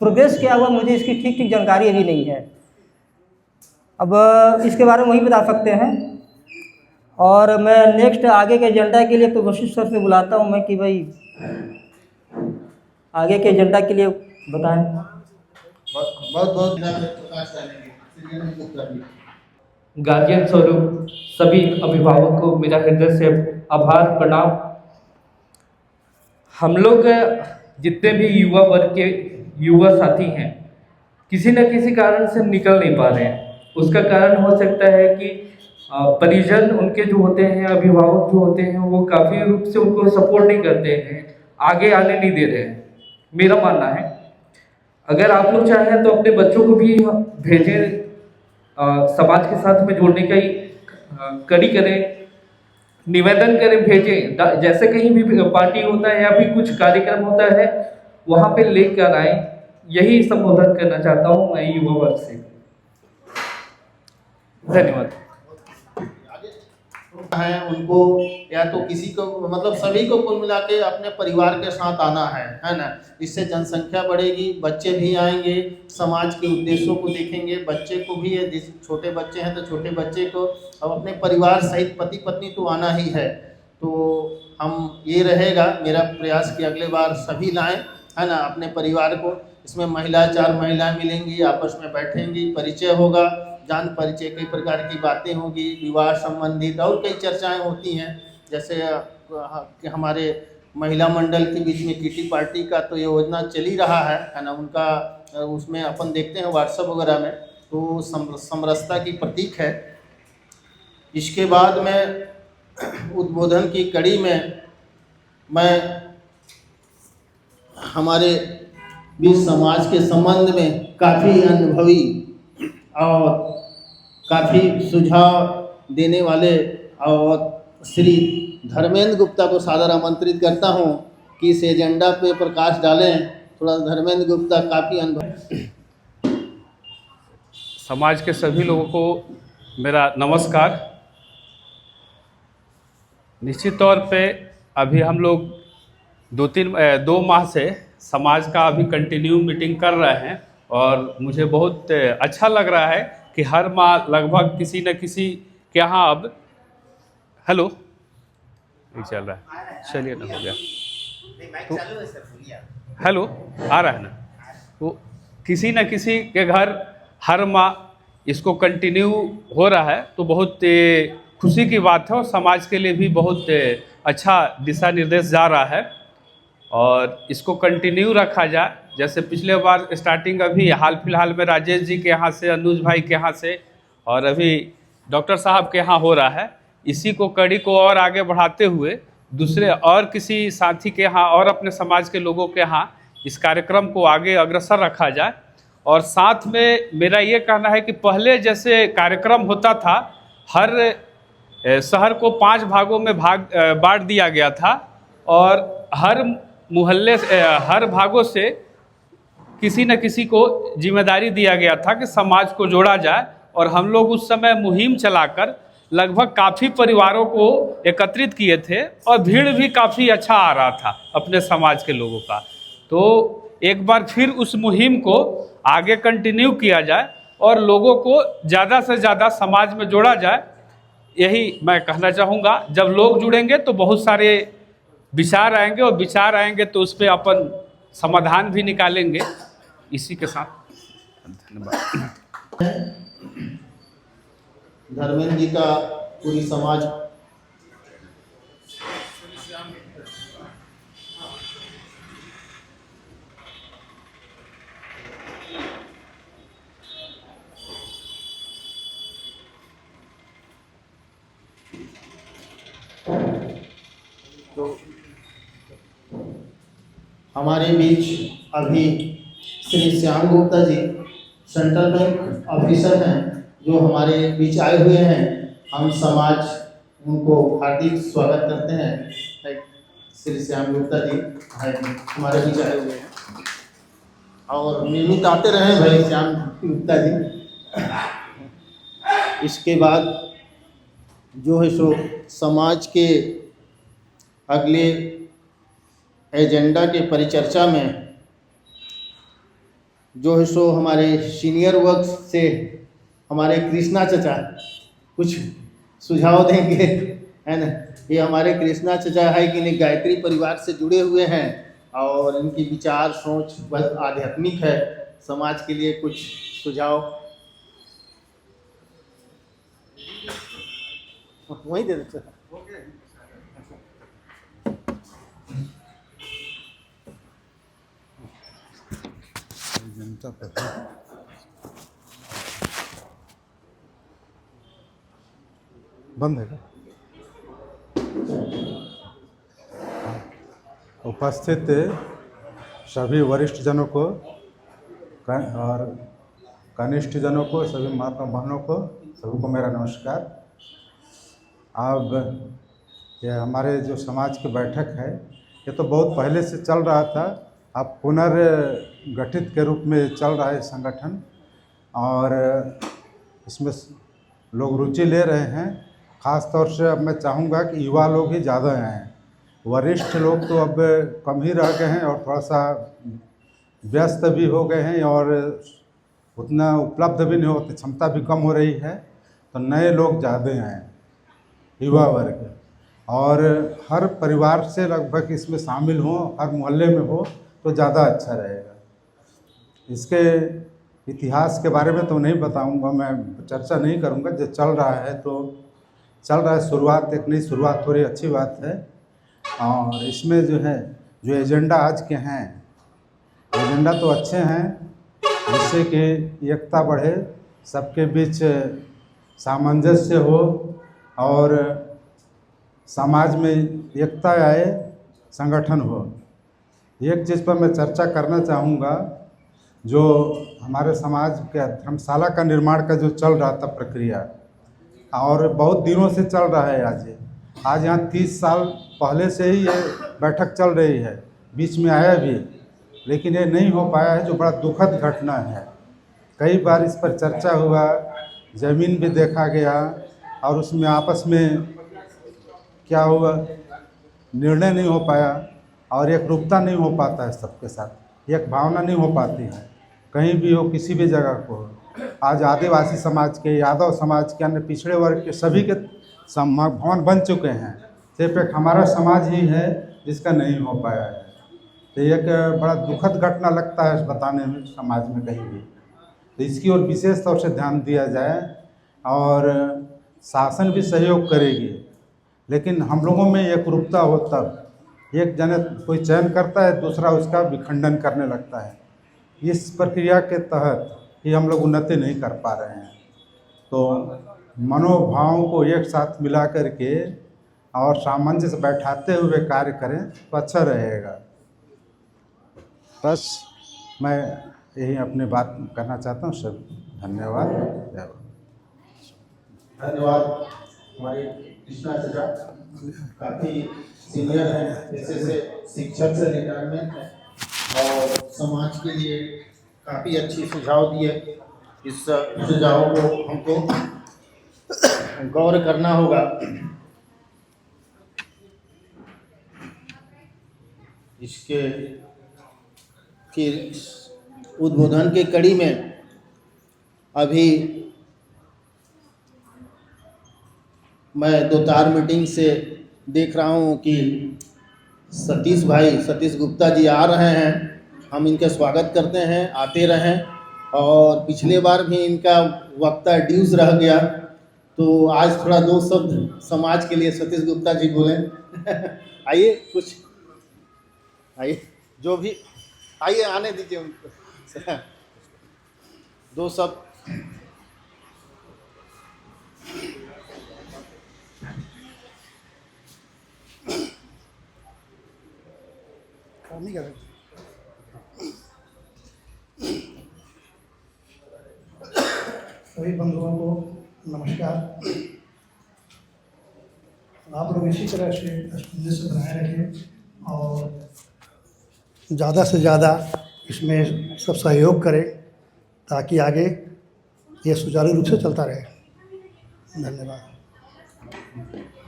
प्रोग्रेस क्या हुआ मुझे इसकी ठीक ठीक जानकारी अभी नहीं है। अब इसके बारे में वही बता सकते हैं। और मैं नेक्स्ट आगे के एजेंडा के लिए तो वशिष्ठ सर से बुलाता हूँ मैं कि भाई आगे के एजेंडा के लिए बताएं। बहुत गार्जियन स्वरूप सभी अभिभावकों को मेरा हृदय से आभार प्रणाम। हम लोग जितने भी युवा वर्ग के युवा साथी हैं, किसी न किसी कारण से निकल नहीं पा रहे हैं। उसका कारण हो सकता है कि परिजन उनके जो होते हैं, अभिभावक जो होते हैं, वो काफ़ी रूप से उनको सपोर्ट नहीं करते हैं, आगे आने नहीं दे रहे हैं। मेरा मानना है अगर आप लोग चाहें तो अपने बच्चों को भी भेजें, समाज के साथ में जोड़ने का ही कड़ी करें, निवेदन करें, भेजें। जैसे कहीं भी पार्टी होता है या फिर कुछ कार्यक्रम होता है वहाँ पे लेकर आए। यही संबोधन करना चाहता हूँ मैं युवा वर्ग से। धन्यवाद। है उनको या तो किसी को, मतलब सभी को कुल मिला के अपने परिवार के साथ आना है ना। इससे जनसंख्या बढ़ेगी, बच्चे भी आएंगे, समाज के उद्देश्यों को देखेंगे। बच्चे को भी, जिस छोटे बच्चे हैं तो छोटे बच्चे को अब अपने परिवार सहित पति पत्नी तो आना ही है। तो हम ये रहेगा मेरा प्रयास कि अगले बार सभी लाएं, है ना, अपने परिवार को। इसमें 4 महिलाएं मिलेंगी, आपस में बैठेंगी, परिचय होगा, जान परिचय, कई प्रकार की बातें होगी, विवाह संबंधित और कई चर्चाएं होती हैं। जैसे कि हमारे महिला मंडल के बीच में किटी पार्टी का तो योजना चल ही रहा है ना, उनका उसमें अपन देखते हैं व्हाट्सएप वगैरह में, तो समरसता की प्रतीक है। इसके बाद में उद्बोधन की कड़ी में मैं हमारे बीच समाज के संबंध में काफ़ी अनुभवी और काफ़ी सुझाव देने वाले और श्री धर्मेंद्र गुप्ता को सादर आमंत्रित करता हूं कि इस एजेंडा पे प्रकाश डालें। थोड़ा धर्मेंद्र गुप्ता काफ़ी अनुभव। समाज के सभी लोगों को मेरा नमस्कार। निश्चित तौर पे अभी हम लोग 2 माह से समाज का अभी कंटिन्यू मीटिंग कर रहे हैं और मुझे बहुत अच्छा लग रहा है कि हर माह लगभग किसी न किसी के यहाँ अब हेलो ये चल रहा है, चलिए ना, हो गया तो हेलो आ रहा है ना, तो किसी न किसी के घर हर माह इसको कंटिन्यू हो रहा है, तो बहुत खुशी की बात है और समाज के लिए भी बहुत अच्छा दिशा निर्देश जा रहा है और इसको कंटिन्यू रखा जाए। जैसे पिछले बार स्टार्टिंग अभी हाल फिलहाल में राजेश जी के यहाँ से, अनुज भाई के यहाँ से और अभी डॉक्टर साहब के यहाँ हो रहा है। इसी को कड़ी को और आगे बढ़ाते हुए दूसरे और किसी साथी के यहाँ और अपने समाज के लोगों के यहाँ इस कार्यक्रम को आगे अग्रसर रखा जाए। और साथ में मेरा ये कहना है कि पहले जैसे कार्यक्रम होता था, हर शहर को 5 भागों में बांट दिया गया था और हर मोहल्ले से, हर भागों से किसी न किसी को जिम्मेदारी दिया गया था कि समाज को जोड़ा जाए। और हम लोग उस समय मुहिम चलाकर लगभग काफ़ी परिवारों को एकत्रित किए थे और भीड़ भी काफ़ी अच्छा आ रहा था अपने समाज के लोगों का। तो एक बार फिर उस मुहिम को आगे कंटिन्यू किया जाए और लोगों को ज़्यादा से ज़्यादा समाज में जोड़ा जाए, यही मैं कहना चाहूँगा। जब लोग जुड़ेंगे तो बहुत सारे विचार आएंगे और विचार आएंगे तो उस पर अपन समाधान भी निकालेंगे। इसी के साथ धन्यवाद। धर्मेंद्र जी का पूरी समाज तो हमारे बीच अभी Shri Shyam Gupta ji central bank officer हैं जो हमारे बीच आए हुए हैं। हम समाज उनको हार्दिक स्वागत करते हैं। श्री श्याम गुप्ता जी हमारे बीच आए हुए हैं और नियमित आते रहे भाई श्याम गुप्ता जी। इसके बाद जो है सो समाज के अगले एजेंडा के परिचर्चा में जो है सो हमारे सीनियर वर्ग से हमारे कृष्णा चचा कुछ सुझाव देंगे, है ना। ये हमारे कृष्णा चचा है कि नहीं गायत्री परिवार से जुड़े हुए हैं और इनकी विचार सोच बस आध्यात्मिक है। समाज के लिए कुछ सुझाव वहीं दे देते हैं। जनता पर बंद है क्या? उपस्थित सभी वरिष्ठ जनों को और कनिष्ठ जनों को, सभी माता बहनों को, सभी को मेरा नमस्कार। अब ये हमारे जो समाज की बैठक है ये तो बहुत पहले से चल रहा था, अब पुनर्गठित के रूप में चल रहा है संगठन और इसमें लोग रुचि ले रहे हैं। ख़ास तौर से अब मैं चाहूँगा कि युवा लोग ही ज़्यादा आएँ, वरिष्ठ लोग तो अब कम ही रह गए हैं और थोड़ा सा व्यस्त भी हो गए हैं और उतना उपलब्ध भी नहीं होते, क्षमता भी कम हो रही है, तो नए लोग ज़्यादा आएँ, युवा वर्ग, और हर परिवार से लगभग इसमें शामिल हों, हर मोहल्ले में हो तो ज़्यादा अच्छा रहेगा। इसके इतिहास के बारे में तो नहीं बताऊंगा, मैं चर्चा नहीं करूंगा, जो चल रहा है तो चल रहा है, शुरुआत एक नई शुरुआत हो रही, अच्छी बात है। और इसमें जो है जो एजेंडा आज के हैं, एजेंडा तो अच्छे हैं, जिससे कि एकता बढ़े, सबके बीच सामंजस्य हो और समाज में एकता आए, संगठन हो। एक चीज़ पर मैं चर्चा करना चाहूँगा, जो हमारे समाज के धर्मशाला का निर्माण का जो चल रहा था प्रक्रिया, और बहुत दिनों से चल रहा है, आज यहाँ 30 साल पहले से ही ये बैठक चल रही है, बीच में आया भी, लेकिन ये नहीं हो पाया है, जो बड़ा दुखद घटना है। कई बार इस पर चर्चा हुआ, ज़मीन भी देखा गया और उसमें आपस में क्या हुआ, निर्णय नहीं हो पाया और एक रूपता नहीं हो पाता है, सबके साथ एक भावना नहीं हो पाती है, कहीं भी हो, किसी भी जगह को हो। आज आदिवासी समाज के, यादव समाज के, अन्य पिछड़े वर्ग के सभी के भवन बन चुके हैं, सिर्फ एक हमारा समाज ही है जिसका नहीं हो पाया है। तो एक बड़ा दुखद घटना लगता है बताने में, समाज में कहीं भी, तो इसकी ओर विशेष तौर से ध्यान दिया जाए और शासन भी सहयोग करेगी, लेकिन हम लोगों में एक रूपता हो, तब एक जने कोई चयन करता है, दूसरा उसका विखंडन करने लगता है। इस प्रक्रिया के तहत ही हम लोग उन्नति नहीं कर पा रहे हैं। तो मनोभावों को एक साथ मिला करके और सामंजस्य बैठाते हुए कार्य करें तो अच्छा रहेगा। बस मैं यही अपनी बात करना चाहता हूँ। सब धन्यवाद। धन्यवाद। हमारे कृष्णा चाचा काफ़ी सीनियर हैं, जैसे से शिक्षक से रिटायरमेंट है और समाज के लिए काफ़ी अच्छी सुझाव दिए। इस सुझाव को हमको गौर करना होगा। इसके फिर उद्बोधन के कड़ी में अभी मैं 2-4 मीटिंग से देख रहा हूँ कि सतीश गुप्ता जी आ रहे हैं। हम इनका स्वागत करते हैं, आते रहें। और पिछले बार भी इनका वक्ता ड्यूज रह गया, तो आज थोड़ा 2 शब्द समाज के लिए सतीश गुप्ता जी बोलें। आइए, कुछ आइए, जो भी आइए, आने दीजिए उनको 2 शब्द। नहीं कर सभी बंधुओं को नमस्कार। आप लोग इसी तरह से सामंजस्य बनाए रखें और ज़्यादा से ज़्यादा इसमें सब सहयोग करें, ताकि आगे ये सुचारू रूप से चलता रहे। धन्यवाद।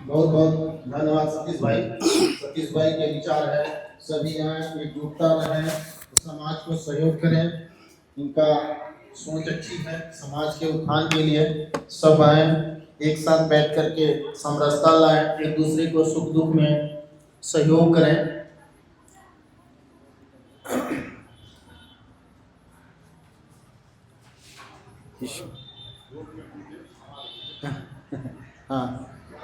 बहुत बहुत धन्यवाद सतीश भाई। सतीश भाई के विचार है सभी यहाँ एकजुटता रहें, समाज को सहयोग करें। इनका सोच अच्छी है, समाज के उत्थान के लिए सब आए, एक साथ बैठ करके समरसता लाएं, एक दूसरे को सुख दुख में सहयोग करें। हाँ,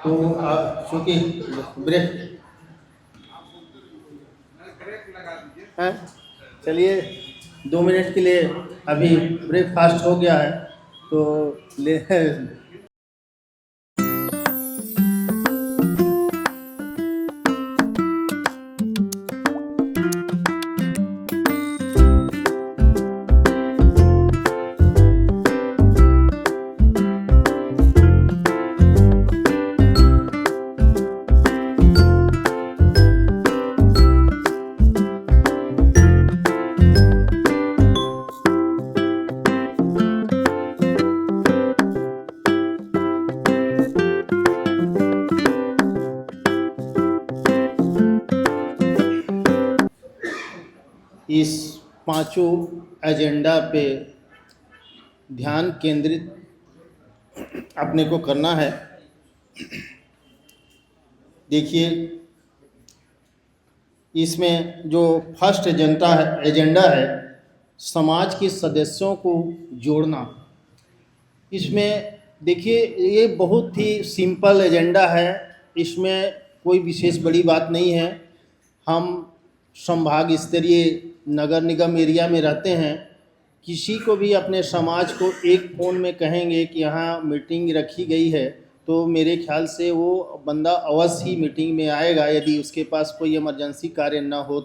तो आप चूँकि ब्रेक हैं, चलिए 2 मिनट के लिए अभी ब्रेकफास्ट हो गया है तो ले इस पांचों एजेंडा पे ध्यान केंद्रित अपने को करना है। देखिए, इसमें जो फर्स्ट एजेंडा है समाज के सदस्यों को जोड़ना। इसमें देखिए, ये बहुत ही सिंपल एजेंडा है, इसमें कोई विशेष बड़ी बात नहीं है। हम संभाग स्तरीय नगर निगम एरिया में रहते हैं, किसी को भी अपने समाज को एक फ़ोन में कहेंगे कि यहाँ मीटिंग रखी गई है, तो मेरे ख्याल से वो बंदा अवश्य ही मीटिंग में आएगा, यदि उसके पास कोई इमरजेंसी कार्य ना हो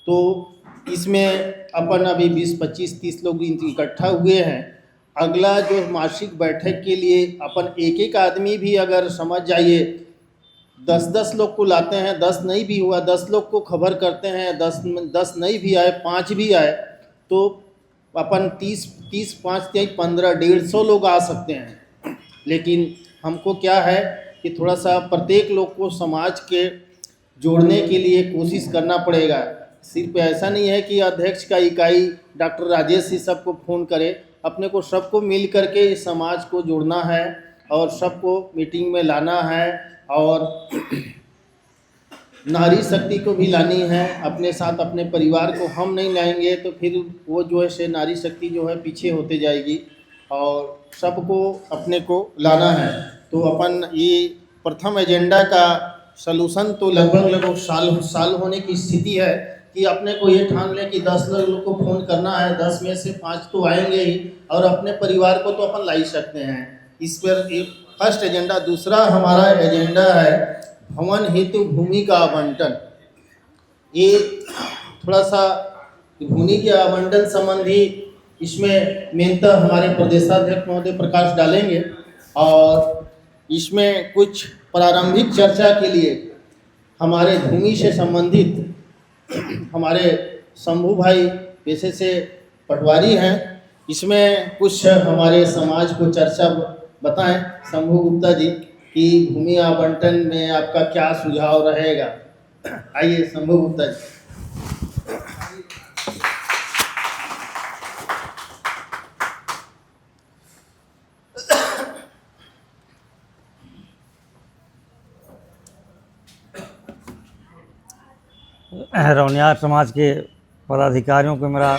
तो इसमें अपन अभी 20, 25, 30 लोग इकट्ठा हुए हैं। अगला जो मासिक बैठक के लिए अपन एक आदमी भी अगर समझ जाइए 10 लोग को लाते हैं, 10 नहीं भी हुआ 10 लोग को खबर करते हैं, 10 नहीं भी आए 5 भी आए तो अपन 30, 5, 15, 150 लोग आ सकते हैं। लेकिन हमको क्या है कि थोड़ा सा प्रत्येक लोग को समाज के जोड़ने के लिए कोशिश करना पड़ेगा। सिर्फ ऐसा नहीं है कि अध्यक्ष का इकाई डॉक्टर राजेश ही सबको फ़ोन करे, अपने को सबको मिल करके इस समाज को जोड़ना है और सबको मीटिंग में लाना है और नारी शक्ति को भी लानी है अपने साथ। अपने परिवार को हम नहीं लाएंगे तो फिर वो जो है से नारी शक्ति जो है पीछे होते जाएगी और सबको अपने को लाना है। तो अपन ये प्रथम एजेंडा का सलूशन तो लगभग साल होने की स्थिति है कि अपने को ये ठान लें कि 10 लोग को फ़ोन करना है, 10 में से 5 तो आएंगे ही और अपने परिवार को तो अपन ला ही सकते हैं। इस पर एक फर्स्ट एजेंडा। दूसरा हमारा एजेंडा है भवन हेतु भूमि का आवंटन। ये थोड़ा सा भूमि के आवंटन संबंधी इसमें मेनतः हमारे प्रदेशाध्यक्ष महोदय प्रकाश डालेंगे और इसमें कुछ प्रारंभिक चर्चा के लिए हमारे भूमि से संबंधित हमारे शंभू भाई पेशे से पटवारी हैं, इसमें कुछ हमारे समाज को चर्चा बताएं शंभू गुप्ता जी कि भूमि आवंटन में आपका क्या सुझाव रहेगा। आइए शंभू गुप्ता जी। रौनियार समाज के पदाधिकारियों को मेरा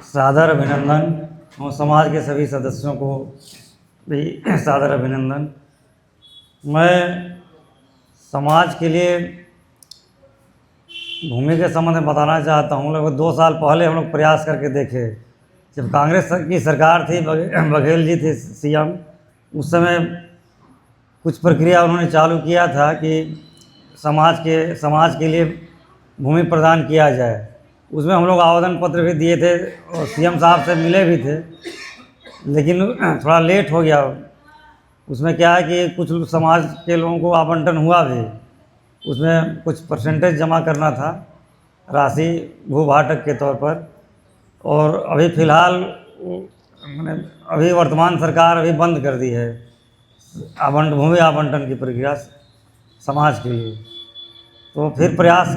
सादर अभिनंदन और समाज के सभी सदस्यों को भी सादर अभिनंदन। मैं समाज के लिए भूमि के संबंध में बताना चाहता हूँ। लगभग 2 साल पहले हम लोग प्रयास करके देखे, जब कांग्रेस की सरकार थी, बघेल जी थे सीएम, उस समय कुछ प्रक्रिया उन्होंने चालू किया था कि समाज के लिए भूमि प्रदान किया जाए। उसमें हम लोग आवेदन पत्र भी दिए थे और सीएम साहब से मिले भी थे, लेकिन थोड़ा लेट हो गया। उसमें क्या है कि कुछ समाज के लोगों को आवंटन हुआ भी, उसमें कुछ परसेंटेज जमा करना था राशि भूभाटक के तौर पर। और अभी फ़िलहाल मैंने अभी वर्तमान सरकार अभी बंद कर दी है भूमि आवंटन की प्रक्रिया समाज के लिए। तो फिर प्रयास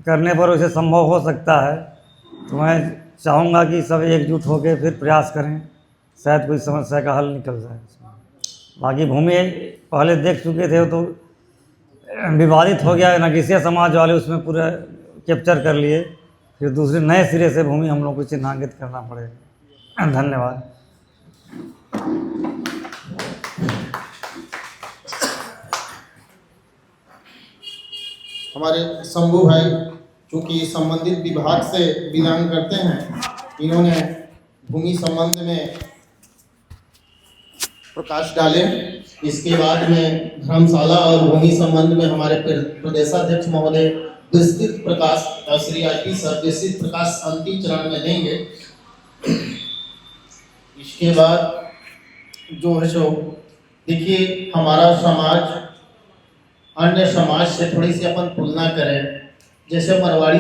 करने पर उसे संभव हो सकता है। तो मैं चाहूँगा कि सब एकजुट होकर फिर प्रयास करें, शायद कोई समस्या का हल निकल जाए। बाकी भूमि पहले देख चुके थे तो विवादित हो गया, नगीसिया समाज वाले उसमें पूरा कैप्चर कर लिए, फिर दूसरे नए सिरे से भूमि हम लोग को चिन्हांकित करना पड़ेगा। धन्यवाद। हमारे शंभू भाई चूँकि संबंधित विभाग से बिलोंग करते हैं, इन्होंने भूमि संबंध में प्रकाश डाले। इसके बाद में धर्मशाला और भूमि संबंध में हमारे प्रदेशाध्यक्ष महोदय विस्तृत प्रकाश और श्री आईपी सर विस्तृत प्रकाश अंतिम चरण में देंगे। इसके बाद जो है सो देखिए, हमारा समाज अन्य समाज से थोड़ी सी अपन तुलना करें, जैसे मरवाड़ी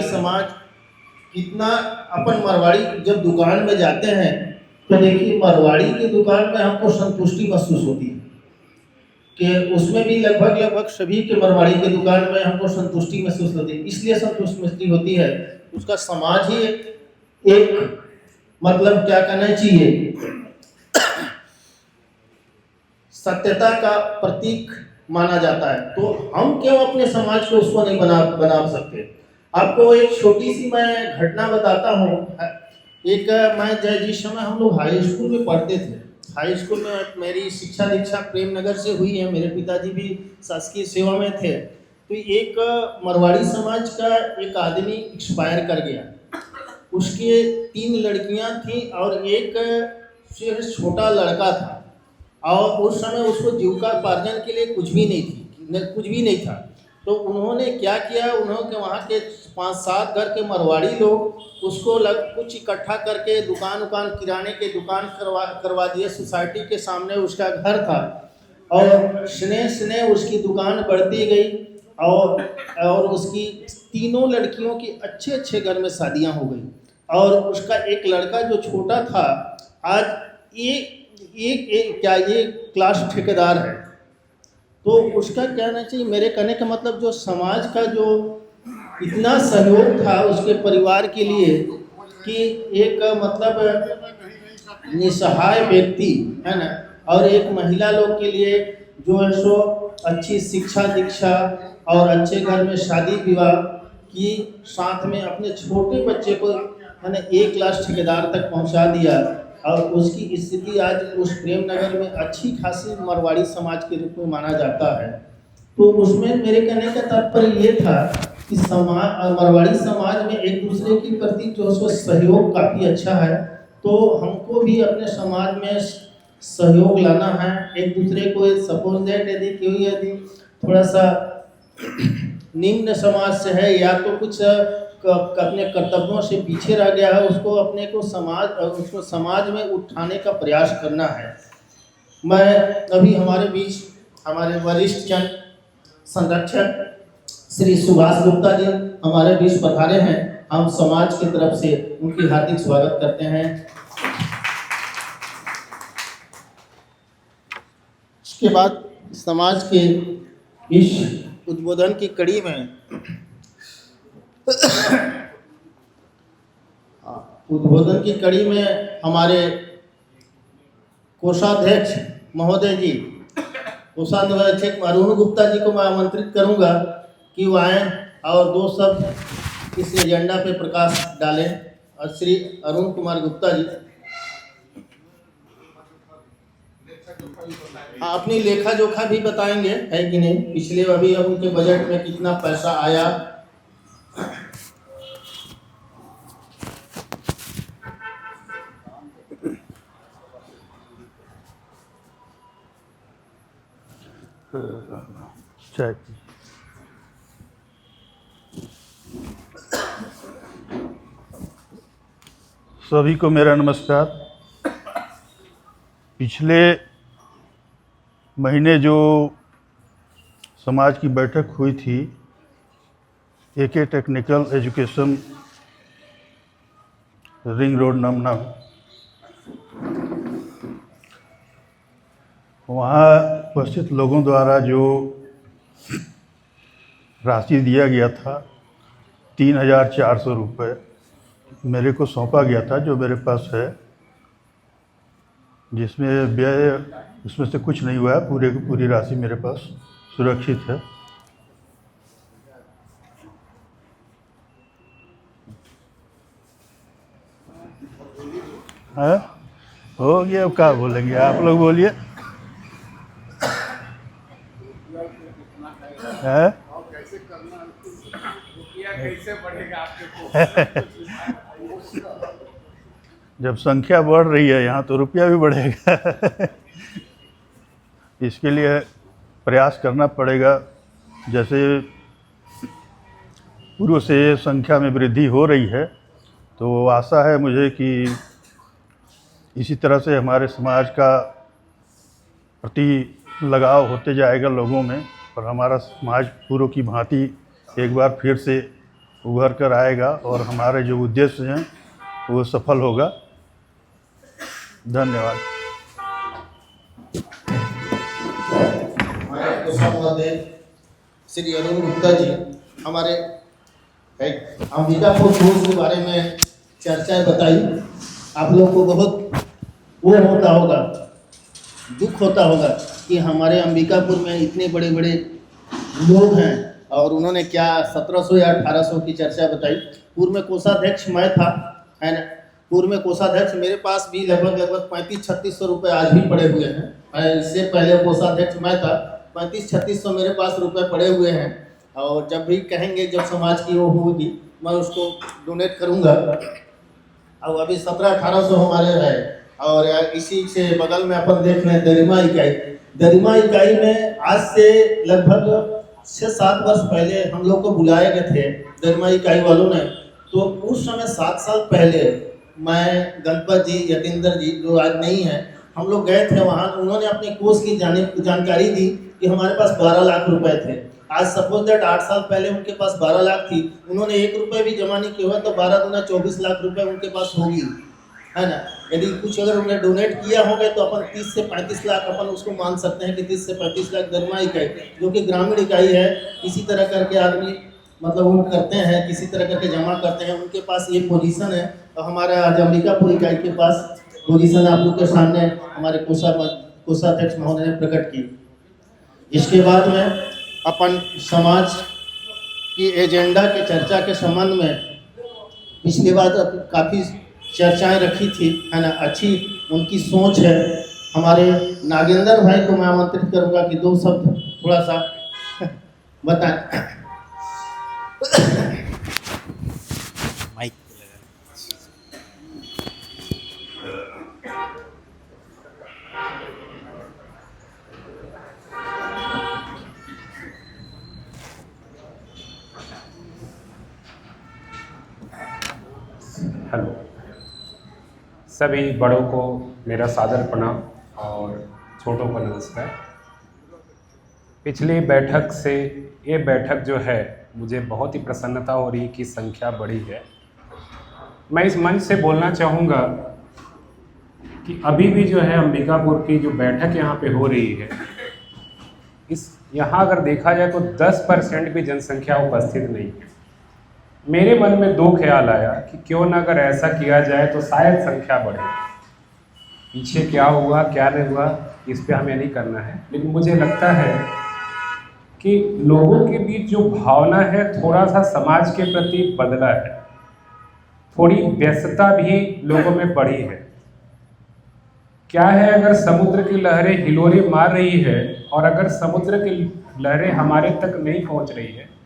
समाज कितना, अपन मरवाड़ी जब दुकान में जाते हैं तो देखिए मरवाड़ी की दुकान में हमको संतुष्टि महसूस होती है कि उसमें भी लगभग सभी के मरवाड़ी के दुकान में हमको संतुष्टि महसूस होती है। इसलिए संतुष्टि होती है, उसका समाज ही एक मतलब क्या कहना चाहिए, सत्यता का प्रतीक माना जाता है। तो हम क्यों अपने समाज को उसको नहीं बना सकते। आपको एक छोटी सी मैं घटना बताता हूँ। जिस समय हम लोग हाई स्कूल में पढ़ते थे, हाई स्कूल में मेरी शिक्षा दीक्षा प्रेम नगर से हुई है, मेरे पिताजी भी शासकीय सेवा में थे। तो एक मरवाड़ी समाज का एक आदमी एक्सपायर कर गया, उसके 3 लड़कियां थीं और एक छोटा लड़का था, और उस समय उसको जीविकोपार्जन के लिए कुछ भी नहीं था। तो उन्होंने क्या किया, उन्होंने वहाँ के 5-7 घर के मरवाड़ी लोग उसको कुछ इकट्ठा करके दुकान किराने के दुकान करवा दिए। सोसाइटी के सामने उसका घर था, और स्नेह उसकी दुकान बढ़ती गई, और उसकी 3 लड़कियों की अच्छे घर में शादियां हो गई। और उसका एक लड़का जो छोटा था, आज ये क्लास ठेकेदार है। तो उसका कहना चाहिए, मेरे कहने का मतलब जो समाज का जो इतना सहयोग था उसके परिवार के लिए, कि एक मतलब निसहाय व्यक्ति है ना, और एक महिला लोग के लिए जो है सो अच्छी शिक्षा दीक्षा और अच्छे घर में शादी विवाह की, साथ में अपने छोटे बच्चे को है ना 1 क्लास ठेकेदार तक पहुंचा दिया। और उसकी स्थिति आज उस प्रेम नगर में अच्छी खासी मरवाड़ी समाज के रूप में माना जाता है। तो उसमें मेरे कहने का तात्पर्य ये था कि मरवाड़ी समाज में एक दूसरे के प्रति जो सो सहयोग काफ़ी अच्छा है। तो हमको भी अपने समाज में सहयोग लाना है, एक दूसरे को सपोज दैट यदि थोड़ा सा निम्न समाज से है या तो कुछ अपने कर्तव्यों से पीछे रह गया है, उसको समाज में उठाने का प्रयास करना है। मैं अभी हमारे बीच हमारे वरिष्ठ जन संरक्षक श्री सुभाष गुप्ता जी हमारे बीच पधारे हैं। हम समाज की तरफ से उनकी हार्दिक स्वागत करते हैं। इसके बाद समाज के इस उद्बोधन की कड़ी में हमारे कोषाध्यक्ष महोदय जी, कोषाध्यक्ष अरुण गुप्ता जी को मैं आमंत्रित करूंगा कि वो आएँ और 2 शब्द इस एजेंडा पे प्रकाश डालें। और श्री अरुण कुमार गुप्ता जी अपनी लेखा जोखा भी बताएंगे, है कि नहीं, पिछले अभी अब उनके बजट में कितना पैसा आया। सभी को मेरा नमस्कार। पिछले महीने जो समाज की बैठक हुई थी AK technical education ring road नमना, वहाँ उपस्थित लोगों द्वारा जो राशि दिया गया था 3,400 रुपये मेरे को सौंपा गया था, जो मेरे पास है, जिसमें व्यय उसमें से कुछ नहीं हुआ है, पूरे की पूरी राशि मेरे पास सुरक्षित है। हो गया, अब क्या बोलेंगे, आप लोग बोलिए। जब संख्या बढ़ रही है यहाँ तो रुपया भी बढ़ेगा। इसके लिए प्रयास करना पड़ेगा। जैसे पूर्व से संख्या में वृद्धि हो रही है, तो आशा है मुझे कि इसी तरह से हमारे समाज का प्रति लगाव होते जाएगा लोगों में, और हमारा समाज पूर्व की भांति एक बार फिर से उभर कर आएगा और हमारे जो उद्देश्य हैं वो सफल होगा। धन्यवाद। कोषा महोदय श्री अरुण गुप्ता जी हमारे अंबिकापुर कोर्स के बारे में चर्चाएं बताई। आप लोग को बहुत वो होता होगा, दुख होता होगा कि हमारे अंबिकापुर में इतने बड़े बड़े लोग हैं और उन्होंने क्या 1700 या 1800 की चर्चा बताई। पूर्व में कोषाध्यक्ष मैं था, है ना। पूर्व में कोषाध्यक्ष मेरे पास भी लगभग 35-3600 रुपये आज भी पड़े हुए हैं। इससे पहले कोषाध्यक्ष मैं था, 35-3600 मेरे पास रुपए पड़े हुए हैं। और जब भी कहेंगे, जब समाज की वो होगी, मैं उसको डोनेट करूँगा। अब अभी 1700-1800 हमारे है। और इसी से बगल में अपन देख लें दरिमा इकाई। दरिमा इकाई में आज से लगभग 6-7 वर्ष पहले हम लोग को बुलाए गए थे दरिमा इकाई वालों ने। तो उस समय 7 साल पहले मैं, गणपत जी, यतीन्द्र जी जो आज नहीं है, हम लोग गए थे वहाँ। उन्होंने अपने कोर्स की जानकारी दी कि हमारे पास 12 लाख रुपए थे। आज सपोज दैट 8 साल पहले उनके पास 12 लाख थी, उन्होंने 1 रुपये भी जमा नहीं किया हुआ, तो 12 दूना 24 लाख रुपए उनके पास होगी, है ना। यदि कुछ अगर उन्होंने डोनेट किया होगा तो अपन 30 से 35 लाख अपन उसको मान सकते हैं कि 30 से 35 लाख दरिमा इकाई, जो कि ग्रामीण इकाई है। इसी तरह करके आदमी मतलब वो करते हैं, किसी तरह करके जमा करते हैं। उनके पास ये पोजीशन है। और हमारा आज अंबिकापुर इकाई के पास पोजीशन आप लोग के सामने हमारे कोषाध्यक्ष महोदय ने प्रकट की। इसके बाद में अपन समाज की एजेंडा के चर्चा के संबंध में पिछली बार काफ़ी चर्चाएं रखी थी, है ना। अच्छी उनकी सोच है। हमारे नागेंद्र भाई को मैं आमंत्रित करूंगा कि 2 शब्द थोड़ा सा बताएं। हेलो, सभी बड़ों को मेरा सादर प्रणाम और छोटों को नमस्कार। पिछली बैठक से ये बैठक जो है, मुझे बहुत ही प्रसन्नता हो रही कि संख्या बढ़ी है। मैं इस मंच से बोलना चाहूँगा कि अभी भी जो है अंबिकापुर की जो बैठक यहाँ पे हो रही है, यहाँ अगर देखा जाए तो 10% भी जनसंख्या उपस्थित नहीं है। मेरे मन में 2 ख्याल आया कि क्यों ना अगर ऐसा किया जाए तो शायद संख्या बढ़े। पीछे क्या हुआ क्या नहीं हुआ इस पे हमें नहीं करना है, लेकिन मुझे लगता है कि लोगों के बीच जो भावना है थोड़ा सा समाज के प्रति बदला है। थोड़ी व्यस्तता भी लोगों में बढ़ी है। क्या है, अगर समुद्र की लहरें हिलोरे मार रही है और अगर समुद्र की लहरें हमारे तक नहीं पहुंच रही है,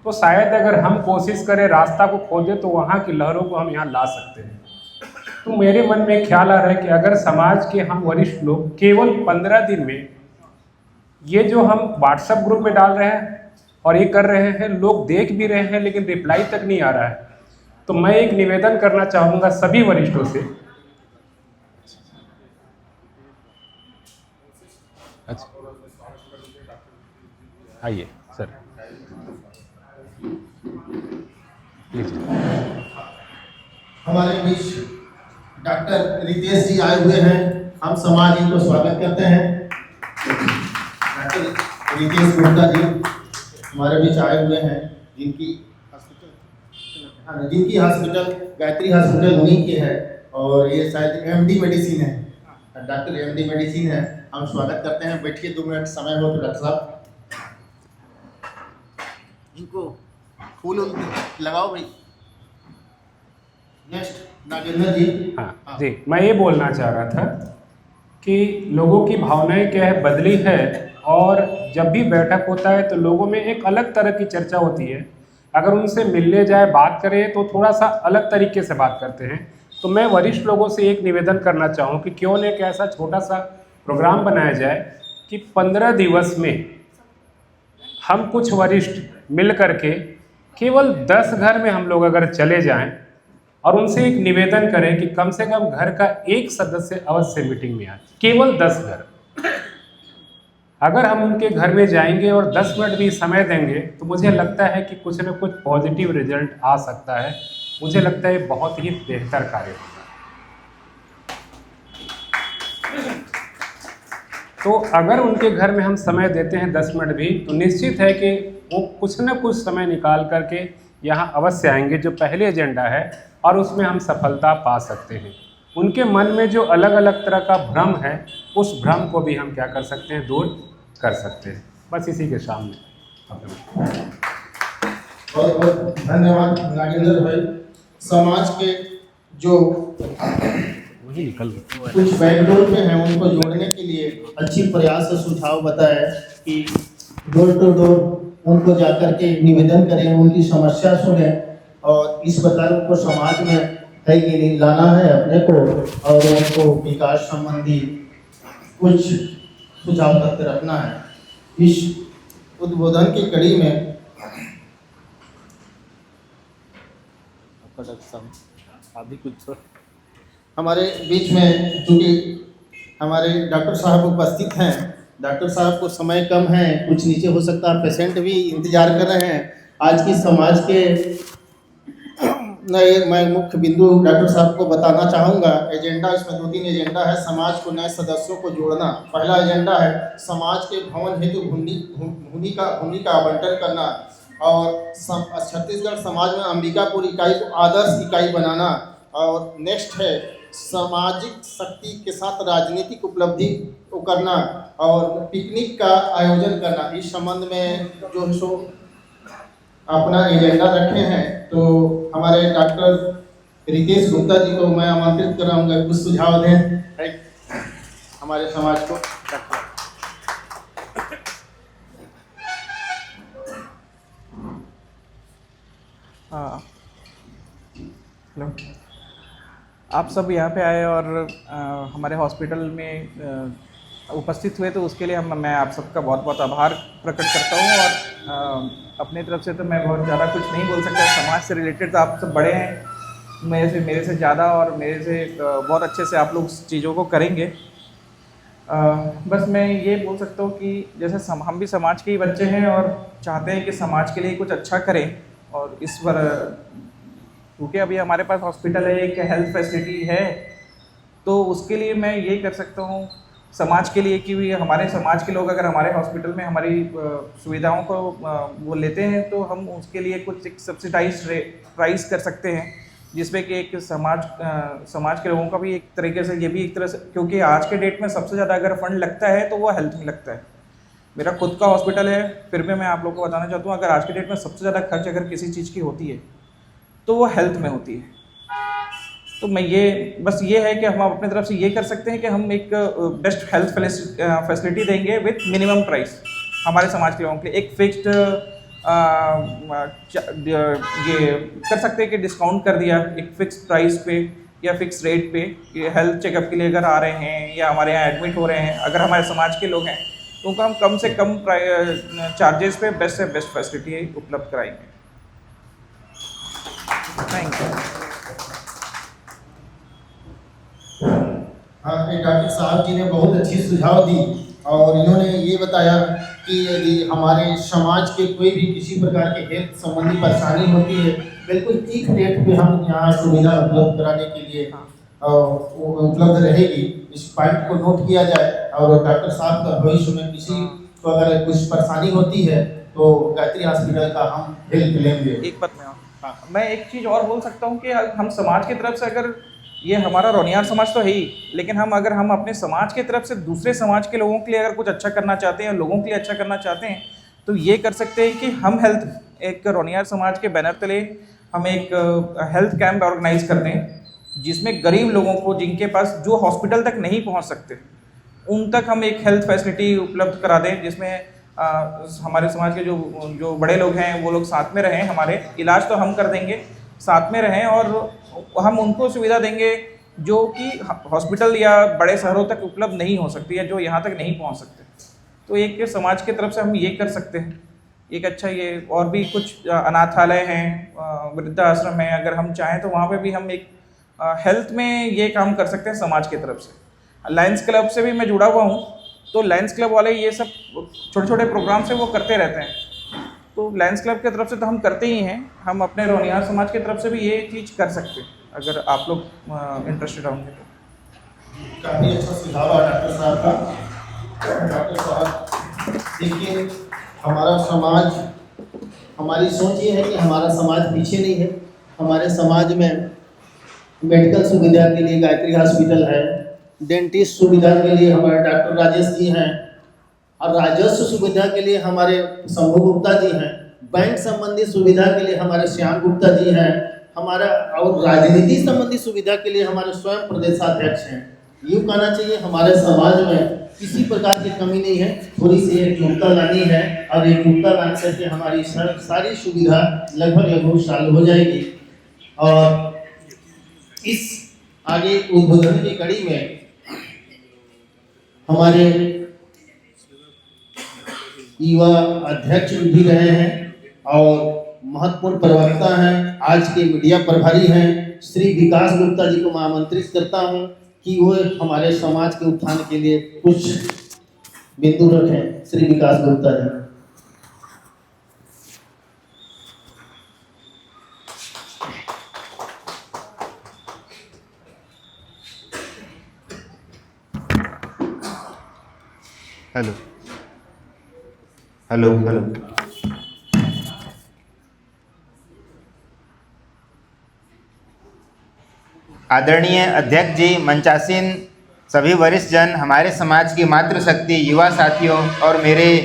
तो शायद अगर हम कोशिश करें, रास्ता को खोदें, तो वहाँ की लहरों को हम यहाँ ला सकते हैं। तो मेरे मन में ख्याल आ रहा है कि अगर समाज के हम वरिष्ठ लोग केवल 15 दिन में ये जो हम व्हाट्सएप ग्रुप में डाल रहे हैं और ये कर रहे हैं, लोग देख भी रहे हैं लेकिन रिप्लाई तक नहीं आ रहा है, तो मैं एक निवेदन करना चाहूँगा सभी वरिष्ठों से। अच्छा, आइए सर, हमारे बीच डॉक्टर रितेश जी आए हुए हैं। हम समाज इनको स्वागत करते हैं। डॉक्टर रितेश गुप्ता जी हमारे बीच आए हुए हैं, जिनकी हॉस्पिटल गायत्री हॉस्पिटल उन्हीं की है और ये शायद MD मेडिसिन है, डॉक्टर MD मेडिसिन है। हम स्वागत करते हैं। बैठिए, 2 मिनट समय हो तो डॉक्टर साहब इनको फूल लगाओ भाई। नेक्स्ट नागेंद्र जी। हाँ जी, मैं ये बोलना चाह रहा था कि लोगों की भावनाएं क्या है, बदली है। और जब भी बैठक होता है तो लोगों में एक अलग तरह की चर्चा होती है। अगर उनसे मिलने जाए, बात करें, तो थोड़ा सा अलग तरीके से बात करते हैं। तो मैं वरिष्ठ लोगों से एक निवेदन करना चाहूँ कि क्यों न एक ऐसा छोटा सा प्रोग्राम बनाया जाए कि 15 दिवस में हम कुछ वरिष्ठ मिल करके केवल 10 घर में हम लोग अगर चले जाएं और उनसे एक निवेदन करें कि कम से कम घर का एक सदस्य अवश्य मीटिंग में आए। केवल 10 घर अगर हम उनके घर में जाएंगे और 10 मिनट भी समय देंगे, तो मुझे लगता है कि कुछ न कुछ पॉजिटिव रिजल्ट आ सकता है। मुझे लगता है बहुत ही बेहतर कार्य होगा। तो अगर उनके घर में हम समय देते हैं 10 मिनट भी, तो निश्चित है कि वो कुछ न कुछ समय निकाल करके यहाँ अवश्य आएंगे, जो पहले एजेंडा है, और उसमें हम सफलता पा सकते हैं। उनके मन में जो अलग अलग तरह का भ्रम है, उस भ्रम को भी हम क्या कर सकते हैं, दूर कर सकते हैं। बस इसी के सामने बहुत बहुत धन्यवाद नागेंद्र भाई। समाज के जो कुछ बैकडोर पे हैं उनको जोड़ने के लिए अच्छी प्रयास और सुझाव बताया कि डोर टू डोर उनको जाकर के निवेदन करें, उनकी समस्या सुने और इस प्रकार उनको समाज में है कि नहीं लाना है अपने को, और उनको विकास संबंधी कुछ सुझाव तक रखना है। इस उद्बोधन की कड़ी में अभी कुछ हमारे बीच में चूँकि हमारे डॉक्टर साहब उपस्थित हैं, डॉक्टर साहब को समय कम है, कुछ नीचे हो सकता है, पेशेंट भी इंतजार कर रहे हैं। आज की समाज के नए मैं मुख्य बिंदु डॉक्टर साहब को बताना चाहूँगा। एजेंडा इसमें 2-3 एजेंडा है। समाज को नए सदस्यों को जोड़ना पहला एजेंडा है। समाज के भवन हेतु भूमि का आवंटन करना और छत्तीसगढ़ समाज में अंबिकापुर इकाई को आदर्श इकाई बनाना। और नेक्स्ट है सामाजिक शक्ति के साथ राजनीतिक उपलब्धि को करना और पिकनिक का आयोजन करना। इस संबंध में जो सो अपना एजेंडा रखे हैं, तो हमारे डॉक्टर रितेश गुप्ता जी को मैं आमंत्रित कराऊंगा, कुछ सुझाव दें हमारे समाज को। हाँ, हेलो, आप सब यहाँ पे आए और हमारे हॉस्पिटल में उपस्थित हुए, तो उसके लिए मैं आप सबका बहुत बहुत आभार प्रकट करता हूँ। और अपनी तरफ से तो मैं बहुत ज़्यादा कुछ नहीं बोल सकता। समाज से रिलेटेड तो आप सब बड़े हैं मेरे से ज़्यादा, और मेरे से बहुत अच्छे से आप लोग चीज़ों को करेंगे। बस मैं ये बोल सकता हूँ कि जैसे हम भी समाज के ही बच्चे हैं और चाहते हैं कि समाज के लिए कुछ अच्छा करें। और इस पर क्योंकि अभी हमारे पास हॉस्पिटल है, एक हेल्थ फैसिलिटी है, तो उसके लिए मैं ये कर सकता हूँ समाज के लिए कि हमारे समाज के लोग अगर हमारे हॉस्पिटल में हमारी सुविधाओं को वो लेते हैं, तो हम उसके लिए कुछ एक सब्सिडाइज प्राइस कर सकते हैं, जिसमें कि एक समाज के लोगों का भी एक तरीके से ये भी एक तरह से, क्योंकि आज के डेट में सबसे ज़्यादा अगर फंड लगता है तो वो हेल्थ में लगता है। मेरा खुद का हॉस्पिटल है, फिर भी मैं आप लोग को बताना चाहता हूँ, अगर आज के डेट में सबसे ज़्यादा खर्च अगर किसी चीज़ की होती है तो वो हेल्थ में होती है। तो मैं बस ये है कि हम अपनी तरफ से ये कर सकते हैं कि हम एक बेस्ट हेल्थ फैसिलिटी देंगे विथ मिनिमम प्राइस हमारे समाज के लोगों के लिए। एक फिक्स्ड ये कर सकते हैं कि डिस्काउंट कर दिया एक फिक्स प्राइस पे या फिक्स रेट पे, कि हेल्थ चेकअप के लिए अगर आ रहे हैं या हमारे यहाँ एडमिट हो रहे हैं, अगर हमारे समाज के लोग हैं, तो उनको हम कम से कम चार्जेस पे बेस्ट से बेस्ट फैसिलिटी उपलब्ध कराएंगे। Thank you. हाँ, डॉक्टर साहब जी ने बहुत अच्छी सुझाव दी और इन्होंने ये बताया कि यदि हमारे समाज के कोई भी किसी प्रकार के हेल्थ संबंधी परेशानी होती है, बिल्कुल ठीक रेट पे हम यहाँ सुविधा उपलब्ध कराने के लिए उपलब्ध रहेगी। इस पॉइंट को नोट किया जाए और डॉक्टर साहब का भविष्य में किसी को अगर कुछ परेशानी होती है तो गायत्री हॉस्पिटल का हम हेल्प लेंगे। एक बात मैं एक चीज़ और बोल सकता हूँ कि हम समाज की तरफ से, अगर ये हमारा रोनियार समाज तो है ही, लेकिन अगर हम अपने समाज की तरफ से दूसरे समाज के लोगों के लिए अगर कुछ अच्छा करना चाहते हैं, लोगों के लिए अच्छा करना चाहते हैं, तो ये कर सकते हैं कि हम हेल्थ एक रोनियार समाज के बैनर तले हम एक हेल्थ कैंप ऑर्गेनाइज कर दें, जिसमें गरीब लोगों को, जिनके पास जो हॉस्पिटल तक नहीं पहुँच सकते, उन तक हम एक हेल्थ फैसिलिटी उपलब्ध करा दें, जिसमें हमारे समाज के जो बड़े लोग हैं वो लोग साथ में रहें। हमारे इलाज तो हम कर देंगे, साथ में रहें, और हम उनको सुविधा देंगे जो कि हॉस्पिटल या बड़े शहरों तक उपलब्ध नहीं हो सकती है, जो यहाँ तक नहीं पहुँच सकते। तो एक समाज की तरफ से हम ये कर सकते हैं। एक अच्छा ये और भी कुछ अनाथालय हैं, वृद्धाश्रम है, अगर हम चाहें तो वहाँ पे भी हम एक हेल्थ में ये काम कर सकते हैं समाज की तरफ से। लायंस क्लब से भी मैं जुड़ा हुआ हूँ, तो लायंस क्लब वाले ये सब छोटे छोटे प्रोग्राम से वो करते रहते हैं। तो लायंस क्लब की तरफ से तो हम करते ही हैं, हम अपने रोनियार समाज की तरफ से भी ये चीज़ कर सकते हैं, अगर आप लोग इंटरेस्टेड होंगे तो। काफ़ी अच्छा सुझाव है डॉक्टर साहब का। डॉक्टर साहब, देखिए हमारा समाज, हमारी सोच ये है कि हमारा समाज पीछे नहीं है। हमारे समाज में मेडिकल सुविधा के लिए गायत्री हॉस्पिटल है, डेंटिस्ट सुविधा के लिए हमारे डॉक्टर राजेश जी हैं, और राजस्व सुविधा के लिए हमारे शंभू गुप्ता जी हैं, बैंक संबंधी सुविधा के लिए हमारे श्याम गुप्ता जी हैं, हमारा और राजनीति संबंधी सुविधा के लिए हमारे स्वयं प्रदेशाध्यक्ष हैं। यूँ कहना चाहिए हमारे समाज में किसी प्रकार की कमी नहीं है, थोड़ी सी एकरूपता लानी है, और एकरूपता ला करके हमारी सारी सुविधा लगभग चालू हो जाएगी। और इस आगे उद्बोधन की कड़ी में हमारे युवा अध्यक्ष भी रहे हैं और महत्वपूर्ण प्रवक्ता हैं, आज के मीडिया प्रभारी हैं, श्री विकास गुप्ता जी को मैं आमंत्रित करता हूं कि वो हमारे समाज के उत्थान के लिए कुछ बिंदु रखें। Shri Vikas Gupta ji. Hello hello hello. आदरणीय अध्यक्ष जी, मंचासीन सभी वरिष्ठ जन, हमारे समाज की मातृशक्ति, युवा साथियों और मेरे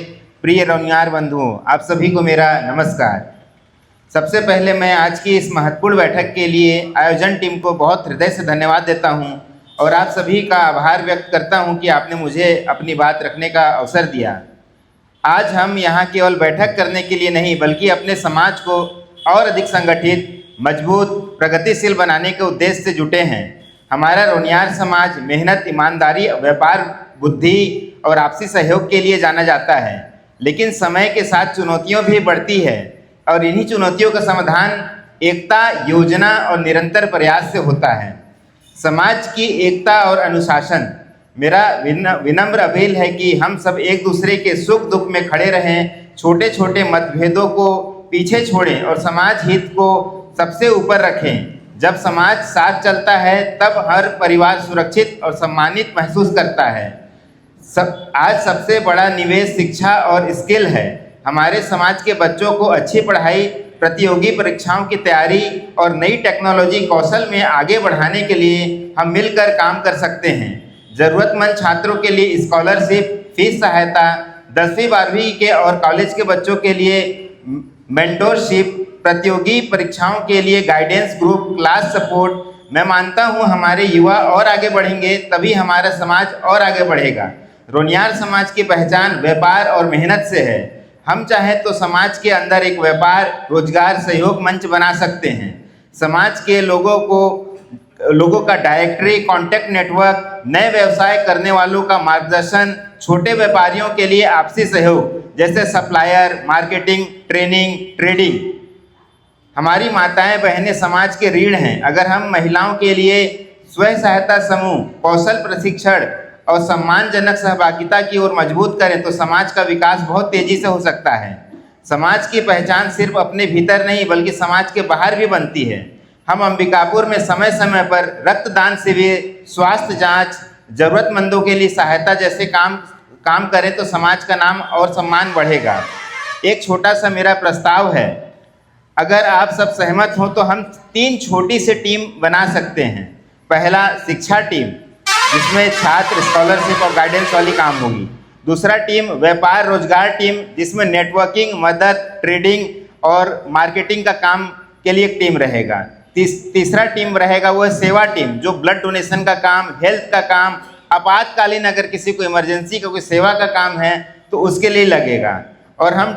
प्रिय रोनियार बंधुओं, आप सभी को मेरा नमस्कार। सबसे पहले मैं आज की इस महत्वपूर्ण बैठक के लिए आयोजन टीम को बहुत हृदय से धन्यवाद देता हूं और आप सभी का आभार व्यक्त करता हूं कि आपने मुझे अपनी बात रखने का अवसर दिया। आज हम यहाँ केवल बैठक करने के लिए नहीं बल्कि अपने समाज को और अधिक संगठित, मजबूत, प्रगतिशील बनाने के उद्देश्य से जुटे हैं। हमारा रोनियार समाज मेहनत, ईमानदारी, व्यापार बुद्धि और आपसी सहयोग के लिए जाना जाता है, लेकिन समय के साथ चुनौतियों भी बढ़ती है और इन्हीं चुनौतियों का समाधान एकता, योजना और निरंतर प्रयास से होता है। समाज की एकता और अनुशासन, मेरा विनम्र अपील है कि हम सब एक दूसरे के सुख दुख में खड़े रहें, छोटे छोटे मतभेदों को पीछे छोड़ें और समाज हित को सबसे ऊपर रखें। जब समाज साथ चलता है तब हर परिवार सुरक्षित और सम्मानित महसूस करता है। आज सबसे बड़ा निवेश शिक्षा और स्किल है। हमारे समाज के बच्चों को अच्छी पढ़ाई, प्रतियोगी परीक्षाओं की तैयारी और नई टेक्नोलॉजी कौशल में आगे बढ़ाने के लिए हम मिलकर काम कर सकते हैं। ज़रूरतमंद छात्रों के लिए स्कॉलरशिप, फीस सहायता, 10वीं 12वीं के और कॉलेज के बच्चों के लिए मेंटोरशिप, प्रतियोगी परीक्षाओं के लिए गाइडेंस ग्रुप, क्लास सपोर्ट। मैं मानता हूं हमारे युवा और आगे बढ़ेंगे तभी हमारा समाज और आगे बढ़ेगा। रोनियार समाज की पहचान व्यापार और मेहनत से है। हम चाहें तो समाज के अंदर एक व्यापार, रोजगार सहयोग मंच बना सकते हैं। समाज के लोगों का डायरेक्टरी, कॉन्टैक्ट नेटवर्क, नए व्यवसाय करने वालों का मार्गदर्शन, छोटे व्यापारियों के लिए आपसी सहयोग जैसे सप्लायर, मार्केटिंग, ट्रेनिंग, ट्रेडिंग। हमारी माताएं बहनें समाज के रीढ़ हैं। अगर हम महिलाओं के लिए स्व सहायता समूह, कौशल प्रशिक्षण और सम्मानजनक सहभागिता की ओर मजबूत करें तो समाज का विकास बहुत तेजी से हो सकता है। समाज की पहचान सिर्फ अपने भीतर नहीं बल्कि समाज के बाहर भी बनती है। हम अंबिकापुर में समय समय पर रक्तदान शिविर, स्वास्थ्य जांच, जरूरतमंदों के लिए सहायता जैसे काम करें तो समाज का नाम और सम्मान बढ़ेगा। एक छोटा सा मेरा प्रस्ताव है, अगर आप सब सहमत हो तो हम 3 छोटी सी टीम बना सकते हैं। पहला, शिक्षा टीम जिसमें छात्र, स्कॉलरशिप और गाइडेंस वाली काम होगी। दूसरा टीम व्यापार रोजगार टीम जिसमें नेटवर्किंग, मदद, ट्रेडिंग और मार्केटिंग का काम के लिए एक टीम रहेगा। तीसरा टीम रहेगा वो सेवा टीम जो ब्लड डोनेशन का काम, हेल्थ का काम, आपातकालीन अगर किसी को इमरजेंसी का कोई सेवा का काम है तो उसके लिए लगेगा। और हम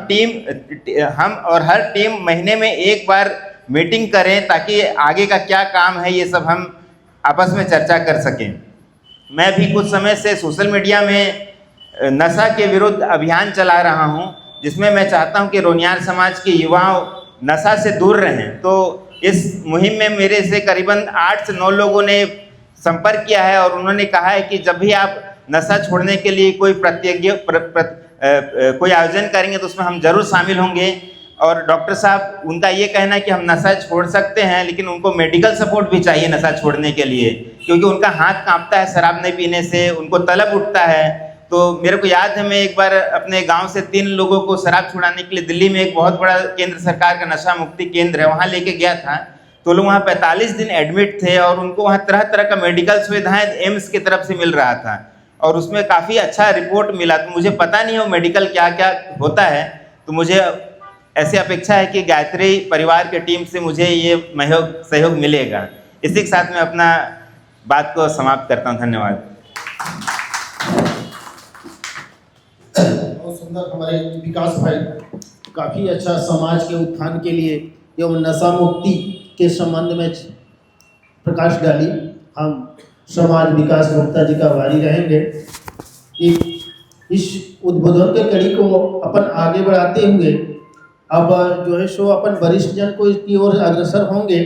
हर टीम महीने में एक बार मीटिंग करें ताकि आगे का क्या काम है ये सब हम आपस में चर्चा कर सकें। मैं भी कुछ समय से सोशल मीडिया में नशा के विरुद्ध अभियान चला रहा हूं जिसमें मैं चाहता हूं कि रोनियार समाज के युवाओं नशा से दूर रहें। तो इस मुहिम में मेरे से करीबन 8 से 9 लोगों ने संपर्क किया है और उन्होंने कहा है कि जब भी आप नशा छोड़ने के लिए कोई आयोजन करेंगे तो उसमें हम जरूर शामिल होंगे। और डॉक्टर साहब, उनका ये कहना है कि हम नशा छोड़ सकते हैं लेकिन उनको मेडिकल सपोर्ट भी चाहिए नशा छोड़ने के लिए, क्योंकि उनका हाथ कांपता है शराब नहीं पीने से, उनको तलब उठता है। तो मेरे को याद है, मैं एक बार अपने गांव से 3 लोगों को शराब छुड़ाने के लिए दिल्ली में एक बहुत बड़ा केंद्र सरकार का नशा मुक्ति केंद्र है, वहाँ लेके गया था। तो लोग वहाँ 45 दिन एडमिट थे और उनको वहाँ तरह तरह का मेडिकल सुविधाएं एम्स की तरफ से मिल रहा था और उसमें काफ़ी अच्छा रिपोर्ट मिला। तो मुझे पता नहीं हो मेडिकल क्या क्या होता है, तो मुझे ऐसी अपेक्षा है कि गायत्री परिवार के टीम से मुझे ये सहयोग मिलेगा। इसी के साथ मैं अपना बात को समाप्त करता हूँ। धन्यवाद। बहुत सुंदर हमारे विकास भाई काफ़ी अच्छा समाज के उत्थान के लिए एवं नशा मुक्ति के संबंध में प्रकाश डाली। हम समाज विकास गुप्ता जी का आभारी रहेंगे। इस उद्बोधन के कड़ी को अपन आगे बढ़ाते हुए अब जो है सो अपन वरिष्ठ जन को इसकी ओर अग्रसर होंगे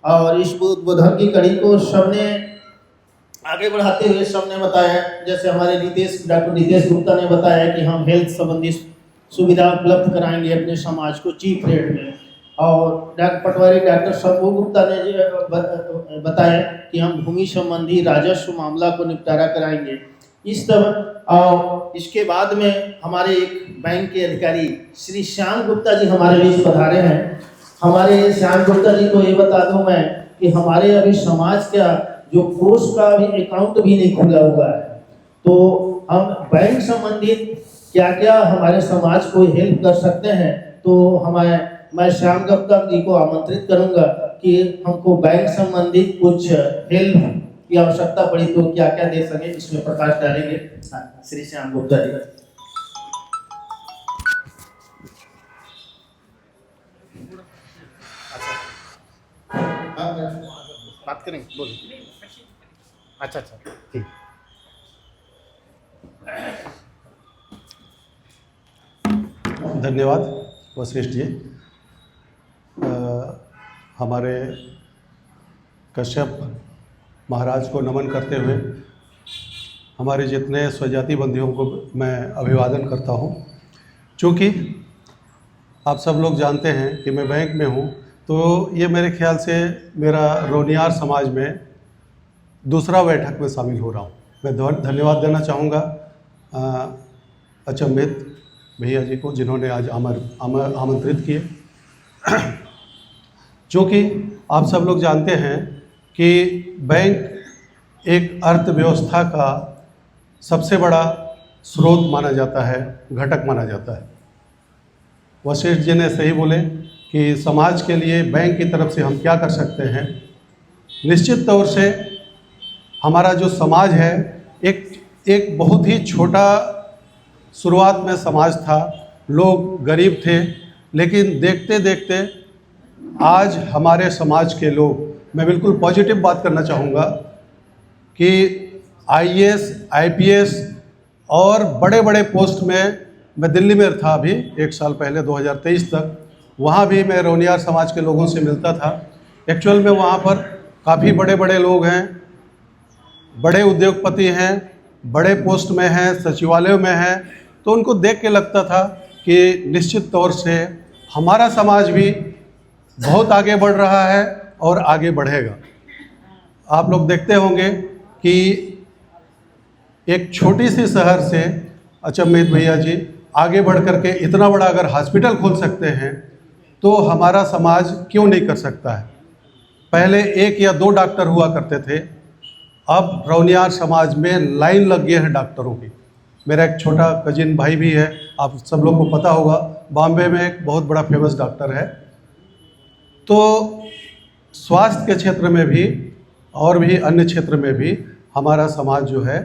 और इस उद्बोधन की कड़ी को सबने आगे बढ़ाते हुए सबने बताया, जैसे हमारे डॉक्टर नितेश गुप्ता ने बताया कि हम हेल्थ संबंधी सुविधा उपलब्ध कराएंगे अपने समाज को चीप रेट में, और डॉक्टर शंभू गुप्ता ने बताया कि हम भूमि संबंधी राजस्व मामला को निपटारा कराएंगे। इस तरह और इसके बाद में हमारे एक बैंक के अधिकारी श्री श्याम गुप्ता जी हमारे बीच पधारे हैं। हमारे श्याम गुप्ता जी को ये बता दूं मैं कि हमारे अभी समाज का जो कोष का भी अकाउंट भी नहीं खुला हुआ है, तो हम बैंक संबंधित क्या क्या हमारे समाज को हेल्प कर सकते हैं, तो मैं श्याम गुप्ता जी को आमंत्रित करूंगा कि हमको बैंक संबंधित कुछ हेल्प की आवश्यकता पड़ी तो क्या क्या दे सके, इसमें प्रकाश डालेंगे श्री श्याम गुप्ता जी। बात करेंगे, बोलिए। अच्छा ठीक। धन्यवाद वशिष्ठ जी। हमारे कश्यप महाराज को नमन करते हुए हमारे जितने स्वजाति बंधुओं को मैं अभिवादन करता हूँ। चूँकि आप सब लोग जानते हैं कि मैं बैंक में हूँ, तो ये मेरे ख्याल से मेरा रोनियार समाज में दूसरा बैठक में शामिल हो रहा हूँ। मैं धन्यवाद देना चाहूँगा अचंभित भैया जी को, जिन्होंने आज आमंत्रित किए। चूँकि आप सब लोग जानते हैं कि बैंक एक अर्थव्यवस्था का सबसे बड़ा स्रोत माना जाता है, घटक माना जाता है। वशिष्ठ जी ने सही बोले कि समाज के लिए बैंक की तरफ से हम क्या कर सकते हैं। निश्चित तौर से हमारा जो समाज है एक बहुत ही छोटा शुरुआत में समाज था, लोग गरीब थे, लेकिन देखते देखते आज हमारे समाज के लोग, मैं बिल्कुल पॉजिटिव बात करना चाहूँगा कि IAS, IPS और बड़े बड़े पोस्ट में मैं दिल्ली में था अभी 1 साल पहले 2023 तक, वहाँ भी मैं रोनियार समाज के लोगों से मिलता था। एक्चुअल में वहाँ पर काफ़ी बड़े बड़े लोग हैं, बड़े उद्योगपति हैं, बड़े पोस्ट में हैं, सचिवालयों में हैं, तो उनको देख के लगता था कि निश्चित तौर से हमारा समाज भी बहुत आगे बढ़ रहा है और आगे बढ़ेगा। आप लोग देखते होंगे कि एक छोटी सी शहर से अचंभित भैया जी आगे बढ़ करके इतना बड़ा अगर हॉस्पिटल खोल सकते हैं, तो हमारा समाज क्यों नहीं कर सकता है। पहले 1 या 2 डॉक्टर हुआ करते थे, अब रौनियार समाज में लाइन लग गई है डॉक्टरों की। मेरा एक छोटा कजिन भाई भी है, आप सब लोग को पता होगा, बॉम्बे में एक बहुत बड़ा फेमस डॉक्टर है। तो स्वास्थ्य के क्षेत्र में भी और भी अन्य क्षेत्र में भी हमारा समाज जो है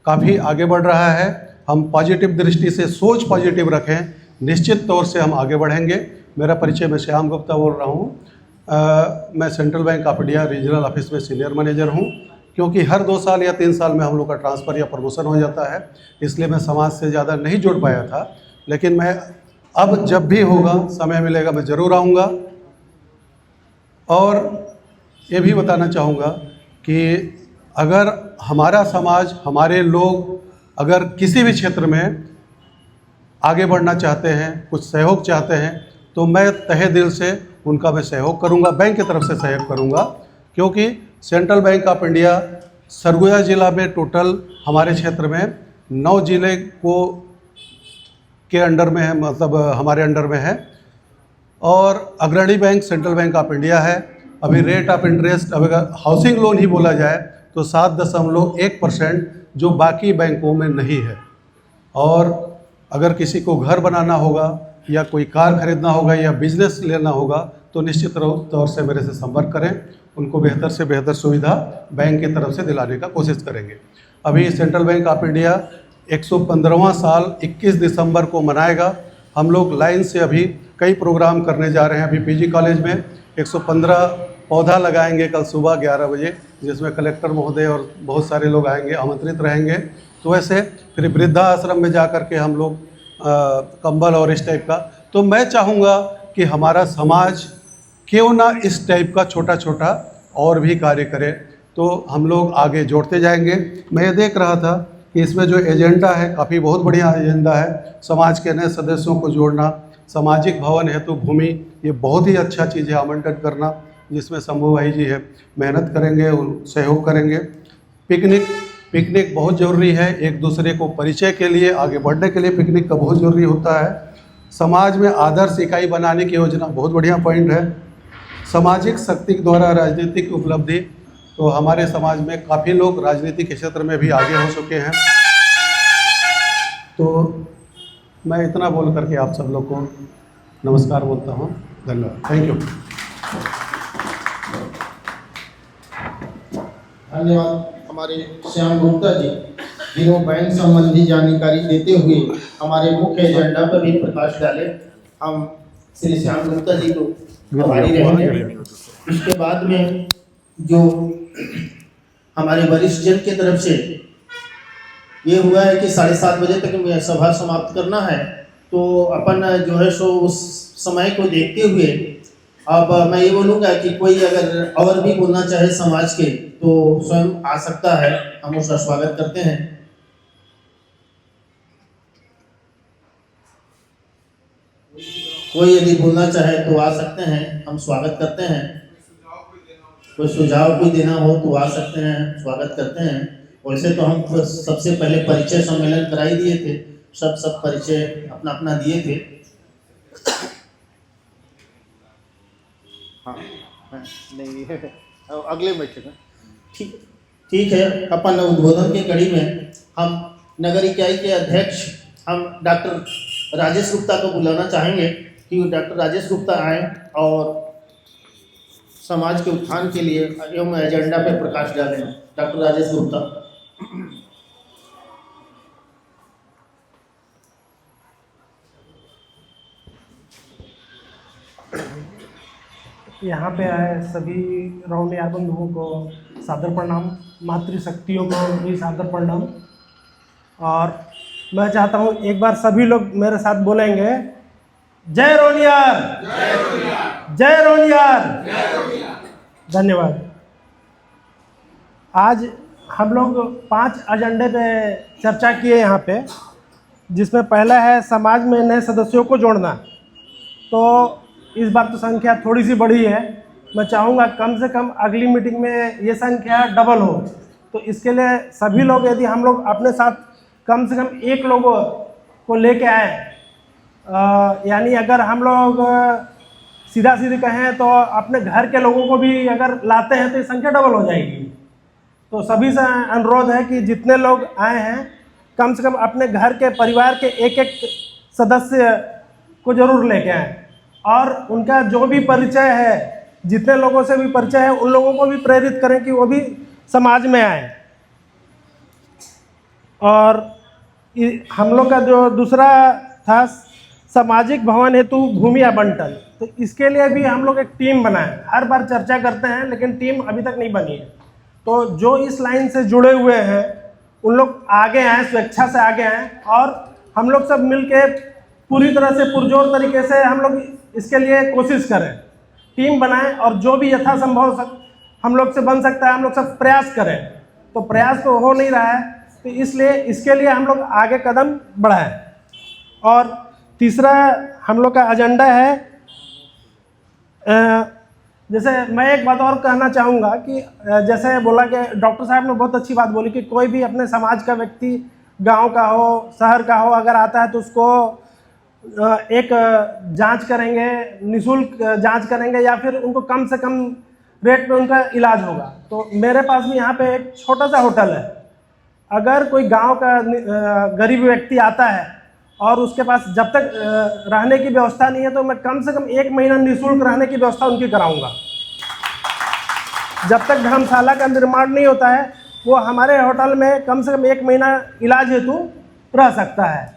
काफ़ी आगे बढ़ रहा है। हम पॉजिटिव दृष्टि से सोच पॉजिटिव रखें, निश्चित तौर से हम आगे बढ़ेंगे। मेरा परिचय, मैं श्याम गुप्ता बोल रहा हूँ। मैं central bank of India regional office में सीनियर मैनेजर हूँ। क्योंकि हर 2 साल या 3 साल में हम लोग का ट्रांसफ़र या प्रमोशन हो जाता है, इसलिए मैं समाज से ज़्यादा नहीं जुड़ पाया था। लेकिन मैं अब जब भी होगा, समय मिलेगा, मैं ज़रूर आऊँगा। और ये भी बताना चाहूँगा कि अगर हमारा समाज, हमारे लोग अगर किसी भी क्षेत्र में आगे बढ़ना चाहते हैं, कुछ सहयोग चाहते हैं, तो मैं तहे दिल से उनका मैं सहयोग करूँगा, बैंक की तरफ से सहयोग करूँगा। क्योंकि central bank of India Surguja ज़िला में टोटल हमारे क्षेत्र में 9 जिले को के अंडर में है, मतलब हमारे अंडर में है। और अग्रणी bank central bank of India है। अभी रेट ऑफ इंटरेस्ट अगर हाउसिंग लोन ही बोला जाए तो 7.1%, जो बाकी बैंकों में नहीं है। और अगर किसी को घर बनाना होगा या कोई कार खरीदना होगा या बिजनेस लेना होगा तो निश्चित तौर से मेरे से संपर्क करें, उनको बेहतर से बेहतर सुविधा बैंक की तरफ से दिलाने का कोशिश करेंगे। अभी सेंट्रल बैंक ऑफ इंडिया 115वां साल 21 दिसंबर को मनाएगा। हम लोग लाइन से अभी कई प्रोग्राम करने जा रहे हैं। अभी पीजी कॉलेज में 115 पौधा लगाएंगे कल सुबह 11 बजे, जिसमें कलेक्टर महोदय और बहुत सारे लोग आएंगे, आमंत्रित रहेंगे। तो वैसे फिर वृद्धा आश्रम में जा कर के हम लोग कंबल और इस टाइप का। तो मैं चाहूँगा कि हमारा समाज क्यों ना इस टाइप का छोटा छोटा और भी कार्य करे, तो हम लोग आगे जोड़ते जाएंगे। मैं ये देख रहा था कि इसमें जो एजेंडा है काफ़ी बहुत बढ़िया एजेंडा है। समाज के नए सदस्यों को जोड़ना, सामाजिक भवन हेतु भूमि, ये बहुत ही अच्छा चीज़ है आवंटन करना, जिसमें शंभू भाई जी है मेहनत करेंगे, सहयोग करेंगे। पिकनिक बहुत ज़रूरी है, एक दूसरे को परिचय के लिए, आगे बढ़ने के लिए पिकनिक का बहुत ज़रूरी होता है। समाज में आदर्श इकाई बनाने की योजना बहुत बढ़िया पॉइंट है। सामाजिक शक्ति द्वारा राजनीतिक उपलब्धि, तो हमारे समाज में काफ़ी लोग राजनीति के क्षेत्र में भी आगे हो चुके हैं। तो मैं इतना बोल करके आप सब लोग को नमस्कार बोलता हूँ। धन्यवाद। Thank you. धन्यवाद हमारे श्याम गुप्ता जी, जिन्होंने बैंक संबंधी जानकारी देते हुए हमारे मुख्य एजेंडा पर भी प्रकाश डाले। हम श्री श्याम गुप्ता जी को आभारी रहेंगे। इसके बाद में जो हमारे वरिष्ठ जन की तरफ से ये हुआ है कि 7:30 बजे तक में सभा समाप्त करना है, तो अपन जो है सो उस समय को देखते हुए अब मैं ये बोलूँगा कि कोई अगर और भी बोलना चाहे समाज के तो स्वयं आ सकता है, हम उसका स्वागत करते हैं। कोई यदि बोलना चाहे तो आ सकते हैं, हम स्वागत करते हैं। कोई सुझाव भी देना हो तो आ सकते हैं, स्वागत करते हैं। वैसे तो हम सबसे पहले परिचय सम्मेलन कराई दिए थे, सब परिचय अपना अपना दिए थे। हाँ नहीं अगले बैठक में ठीक है। अपन उद्बोधन के कड़ी में हम नगर इकाई के अध्यक्ष हम डॉक्टर राजेश गुप्ता को बुलाना चाहेंगे कि डॉक्टर राजेश गुप्ता आए और समाज के उत्थान के लिए एवं एजेंडा पे प्रकाश डालें। डॉक्टर राजेश गुप्ता। यहाँ पे आए सभी रौनियार बंधुओं को सादर प्रणाम, मातृशक्तियों को भी सादर प्रणाम। और मैं चाहता हूँ एक बार सभी लोग मेरे साथ बोलेंगे, जय रौनियार, जय रौनियार। धन्यवाद। आज हम लोग 5 एजेंडे पे चर्चा किए यहाँ पे, जिसमें पहला है समाज में नए सदस्यों को जोड़ना। तो इस बार तो संख्या थोड़ी सी बढ़ी है, मैं चाहूँगा कम से कम अगली मीटिंग में ये संख्या डबल हो। तो इसके लिए सभी लोग यदि हम लोग अपने साथ कम से कम 1 लोगों को लेके आए, यानी अगर हम लोग सीधा सीधी कहें तो अपने घर के लोगों को भी अगर लाते हैं तो ये संख्या डबल हो जाएगी। तो सभी से अनुरोध है कि जितने लोग आए हैं कम से कम अपने घर के परिवार के एक सदस्य को ज़रूर लेके आएँ, और उनका जो भी परिचय है, जितने लोगों से भी परिचय है, उन लोगों को भी प्रेरित करें कि वो भी समाज में आए। और हम लोग का जो दूसरा था सामाजिक भवन हेतु भूमि आवंटन, तो इसके लिए भी हम लोग एक टीम बनाए। हर बार चर्चा करते हैं लेकिन टीम अभी तक नहीं बनी है। तो जो इस लाइन से जुड़े हुए हैं उन लोग आगे आएँ, स्वेच्छा से आगे आएँ, और हम लोग सब मिल के पूरी तरह से पुरजोर तरीके से हम लोग इसके लिए कोशिश करें, टीम बनाएं, और जो भी यथासंभव हम लोग से बन सकता है हम लोग सब प्रयास करें। तो प्रयास तो हो नहीं रहा है, तो इसलिए इसके लिए हम लोग आगे कदम बढ़ाएं। और तीसरा हम लोग का एजेंडा है, जैसे मैं एक बात और कहना चाहूँगा कि जैसे बोला कि डॉक्टर साहब ने बहुत अच्छी बात बोली कि कोई भी अपने समाज का व्यक्ति गांव का हो, शहर का हो, अगर आता है तो उसको एक जांच करेंगे, निःशुल्क जांच करेंगे, या फिर उनको कम से कम रेट पे उनका इलाज होगा। तो मेरे पास भी यहाँ पे एक छोटा सा होटल है। अगर कोई गांव का गरीब व्यक्ति आता है और उसके पास जब तक रहने की व्यवस्था नहीं है, तो मैं कम से कम 1 महीना निःशुल्क रहने की व्यवस्था उनकी कराऊंगा। जब तक धर्मशाला का निर्माण नहीं होता है, वो हमारे होटल में कम से कम 1 महीना इलाज हेतु रह सकता है।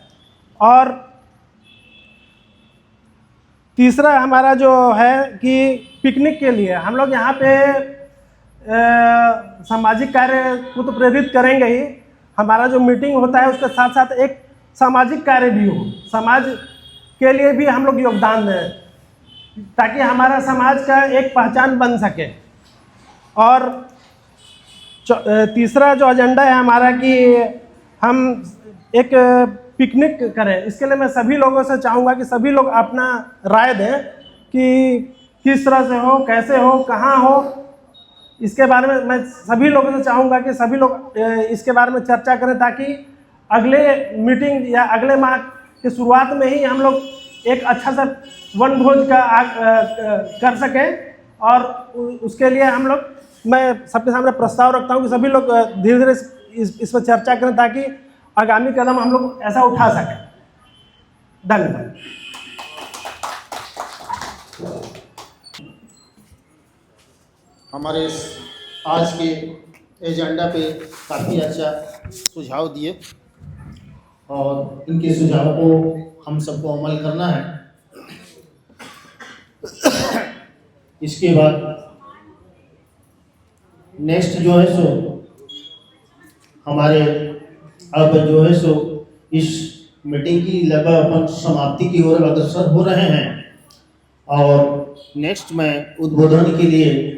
और तीसरा हमारा जो है कि पिकनिक के लिए हम लोग यहाँ पे सामाजिक कार्य को तो प्रेरित करेंगे ही, हमारा जो मीटिंग होता है उसके साथ साथ एक सामाजिक कार्य भी हो, समाज के लिए भी हम लोग योगदान दें, ताकि हमारा समाज का एक पहचान बन सके। और तीसरा जो एजेंडा है हमारा कि हम एक पिकनिक करें। इसके लिए मैं सभी लोगों से चाहूँगा कि सभी लोग अपना राय दें कि किस तरह से हो, कैसे हो, कहाँ हो। इसके बारे में मैं सभी लोगों से चाहूँगा कि सभी लोग इसके बारे में चर्चा करें, ताकि अगले मीटिंग या अगले माह के शुरुआत में ही हम लोग एक अच्छा सा वनभोज का कर सकें। और उसके लिए हम लोग, मैं सबके सामने प्रस्ताव रखता हूँ कि सभी लोग धीरे धीरे इस पर चर्चा करें, ताकि आगामी कदम हम लोग ऐसा उठा सकें। धन्यवाद। हमारे आज के एजेंडा पे काफ़ी अच्छा सुझाव दिए और इनके सुझाव को हम सबको अमल करना है। इसके बाद नेक्स्ट जो है सो हमारे अब जो है सो इस मीटिंग की लगभग अपन समाप्ति की ओर अग्रसर हो रहे हैं। और नेक्स्ट मैं उद्बोधन के लिए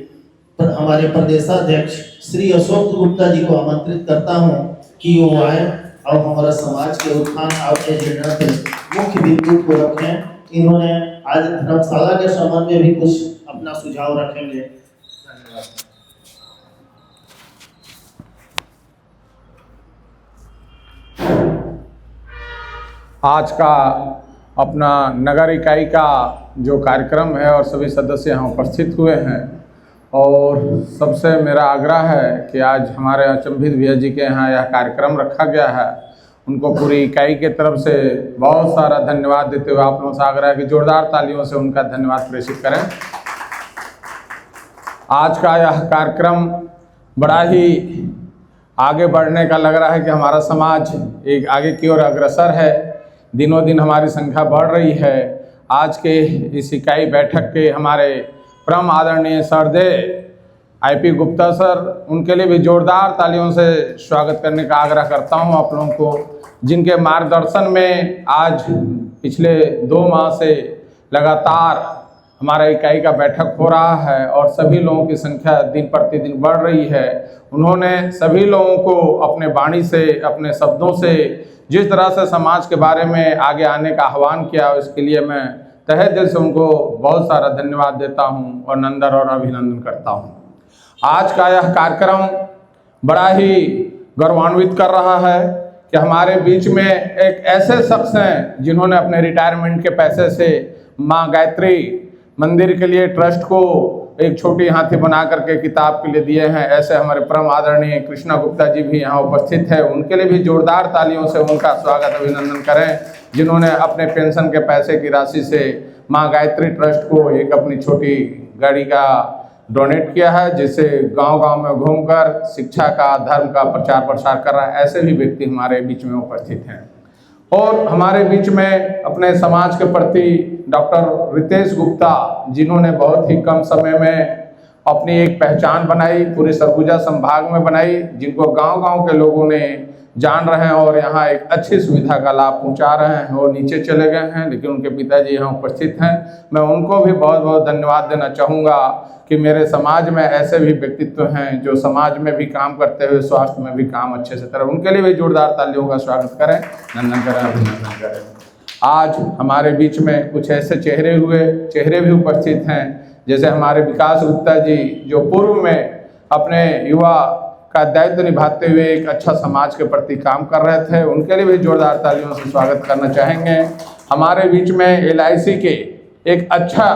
हमारे प्रदेशाध्यक्ष श्री अशोक गुप्ता जी को आमंत्रित करता हूं कि वो आए और हमारा समाज के उत्थान और एजेंडा पे मुख्य बिंदु को रखें। इन्होंने आज धर्मशाला के संबंध में भी कुछ अपना सुझाव रखेंगे। धन्यवाद। आज का अपना नगर इकाई का जो कार्यक्रम है और सभी सदस्य यहाँ उपस्थित हुए हैं, और सबसे मेरा आग्रह है कि आज हमारे अचंभित भैया जी के यहाँ यह कार्यक्रम रखा गया है, उनको पूरी इकाई के तरफ से बहुत सारा धन्यवाद देते हुए आप लोगों से आग्रह है कि जोरदार तालियों से उनका धन्यवाद प्रेषित करें। आज का यह कार्यक्रम बड़ा ही आगे बढ़ने का लग रहा है कि हमारा समाज एक आगे की ओर अग्रसर है, दिनों दिन हमारी संख्या बढ़ रही है। आज के इस इकाई बैठक के हमारे परम आदरणीय सरदेव आईपी गुप्ता सर, उनके लिए भी जोरदार तालियों से स्वागत करने का आग्रह करता हूं आप लोगों को, जिनके मार्गदर्शन में आज पिछले 2 माह से लगातार हमारा इकाई का बैठक हो रहा है और सभी लोगों की संख्या दिन प्रतिदिन बढ़ रही है। उन्होंने सभी लोगों को अपने वाणी से, अपने शब्दों से जिस तरह से समाज के बारे में आगे आने का आह्वान किया, इसके लिए मैं तहे दिल से उनको बहुत सारा धन्यवाद देता हूं और नंदन और अभिनंदन करता हूं। आज का यह कार्यक्रम बड़ा ही गौरवान्वित कर रहा है कि हमारे बीच में एक ऐसे शख्स हैं जिन्होंने अपने रिटायरमेंट के पैसे से माँ गायत्री मंदिर के लिए ट्रस्ट को एक छोटी हाथी बना करके किताब के लिए दिए हैं। ऐसे हमारे परम आदरणीय कृष्णा गुप्ता जी भी यहाँ उपस्थित है, उनके लिए भी जोरदार तालियों से उनका स्वागत अभिनंदन करें, जिन्होंने अपने पेंशन के पैसे की राशि से माँ गायत्री ट्रस्ट को एक अपनी छोटी गाड़ी का डोनेट किया है, जिससे गांव-गांव में घूमकर शिक्षा का, धर्म का प्रचार प्रसार कर रहा है। ऐसे भी व्यक्ति हमारे बीच में उपस्थित हैं। और हमारे बीच में अपने समाज के प्रति डॉक्टर रितेश गुप्ता, जिन्होंने बहुत ही कम समय में अपनी एक पहचान बनाई, पूरे सरगुजा संभाग में बनाई, जिनको गांव-गांव के लोगों ने जान रहे हैं और यहाँ एक अच्छी सुविधा का लाभ पहुँचा रहे हैं। वो नीचे चले गए हैं, लेकिन उनके पिताजी यहाँ उपस्थित हैं। मैं उनको भी बहुत बहुत धन्यवाद देना चाहूँगा कि मेरे समाज में ऐसे भी व्यक्तित्व हैं जो समाज में भी काम करते हुए स्वास्थ्य में भी काम अच्छे से करें। उनके लिए भी जोरदार तालियों का स्वागत करें, नंदन करें, अभिनंदन करें। आज हमारे बीच में कुछ ऐसे चेहरे भी उपस्थित हैं, जैसे हमारे विकास गुप्ता जी, जो पूर्व में अपने युवा का दायित्व निभाते हुए एक अच्छा समाज के प्रति काम कर रहे थे, उनके लिए भी जोरदार तालियों से स्वागत करना चाहेंगे। हमारे बीच में LIC के एक अच्छा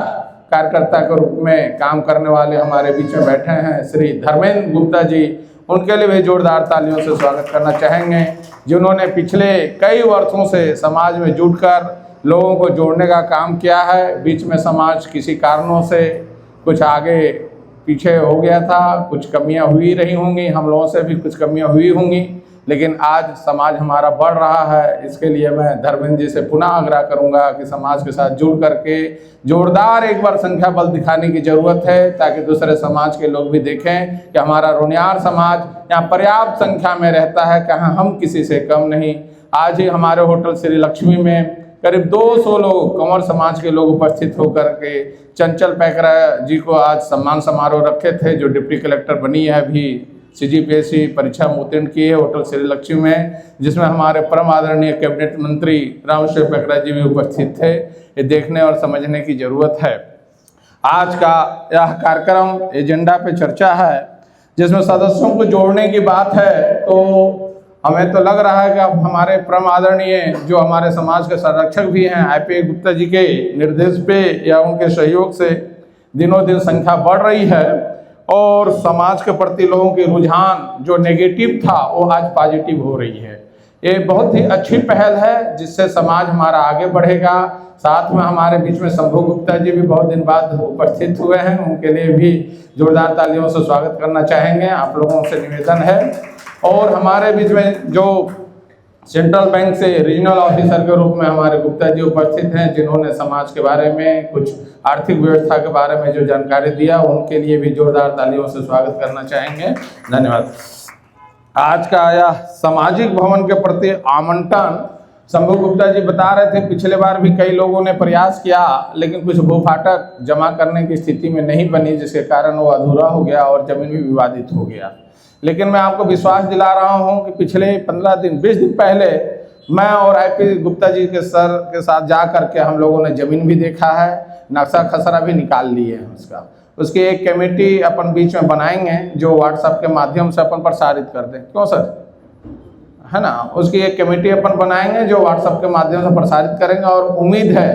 कार्यकर्ता के रूप में काम करने वाले हमारे बीच में बैठे हैं श्री धर्मेंद्र गुप्ता जी, उनके लिए भी जोरदार तालियों से स्वागत करना चाहेंगे, जिन्होंने पिछले कई वर्षों से समाज में जुटकर लोगों को जोड़ने का काम किया है। बीच में समाज किसी कारणों से कुछ आगे पीछे हो गया था, कुछ कमियां हुई रही होंगी, हम लोगों से भी कुछ कमियां हुई होंगी, लेकिन आज समाज हमारा बढ़ रहा है। इसके लिए मैं धर्मेंद्र जी से पुनः आग्रह करूंगा कि समाज के साथ जुड़ करके जोरदार एक बार संख्या बल दिखाने की ज़रूरत है, ताकि दूसरे समाज के लोग भी देखें कि हमारा रोनियार समाज यहाँ पर्याप्त संख्या में रहता है, कहाँ हम किसी से कम नहीं। आज ही हमारे होटल श्री लक्ष्मी में करीब 200 लोग कंवर समाज के लोग उपस्थित होकर के चंचल पैकरा जी को आज सम्मान समारोह रखे थे, जो डिप्टी कलेक्टर बनी है, अभी CGPSC परीक्षा में उत्तीर्ण की है होटल श्री लक्ष्मी में, जिसमें हमारे परम आदरणीय कैबिनेट मंत्री रामशेर पैकरा जी भी उपस्थित थे। ये देखने और समझने की ज़रूरत है। आज का यह कार्यक्रम एजेंडा पे चर्चा है, जिसमें सदस्यों को जोड़ने की बात है, तो हमें तो लग रहा है कि अब हमारे परम आदरणीय जो हमारे समाज के संरक्षक भी हैं IP गुप्ता जी के निर्देश पे या उनके सहयोग से दिनों दिन संख्या बढ़ रही है, और समाज के प्रति लोगों की रुझान जो नेगेटिव था वो आज पॉजिटिव हो रही है। ये बहुत ही अच्छी पहल है, जिससे समाज हमारा आगे बढ़ेगा। साथ में हमारे बीच में शंभू गुप्ता जी भी बहुत दिन बाद उपस्थित हुए हैं, उनके लिए भी जोरदार तालियों से स्वागत करना चाहेंगे। आप लोगों से निवेदन है। और हमारे बीच में जो सेंट्रल बैंक से रीजनल ऑफिसर के रूप में हमारे गुप्ता जी उपस्थित हैं, जिन्होंने समाज के बारे में, कुछ आर्थिक व्यवस्था के बारे में जो जानकारी दिया, उनके लिए भी जोरदार तालियों से स्वागत करना चाहेंगे। धन्यवाद। आज का यह सामाजिक भवन के प्रति आवंटन शंभू गुप्ता जी बता रहे थे, पिछले बार भी कई लोगों ने प्रयास किया, लेकिन कुछ भूफाटक जमा करने की स्थिति में नहीं बनी, जिसके कारण वो अधूरा हो गया और जमीन भी विवादित हो गया। लेकिन मैं आपको विश्वास दिला रहा हूं कि पिछले 15 दिन 20 दिन पहले मैं और IP गुप्ता जी के सर के साथ जा करके हम लोगों ने ज़मीन भी देखा है, नक्शा खसरा भी निकाल लिए हैं उसका। उसकी एक कमेटी अपन बीच में बनाएंगे, जो WhatsApp के माध्यम से अपन प्रसारित कर दें, क्यों सर, है ना। उसकी एक कमेटी अपन बनाएंगे जो WhatsApp के माध्यम से प्रसारित करेंगे, और उम्मीद है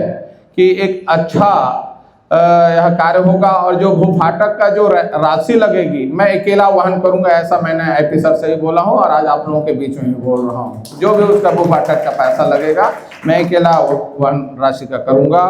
कि एक अच्छा यह कार्य होगा। और जो भूफाटक का जो राशि लगेगी, मैं अकेला वहन करूंगा, ऐसा मैंने IP सर से ही बोला हूं और आज आप लोगों के बीच में भी बोल रहा हूं। जो भी उसका भूफाटक का पैसा लगेगा, मैं अकेला वहन राशि का करूंगा।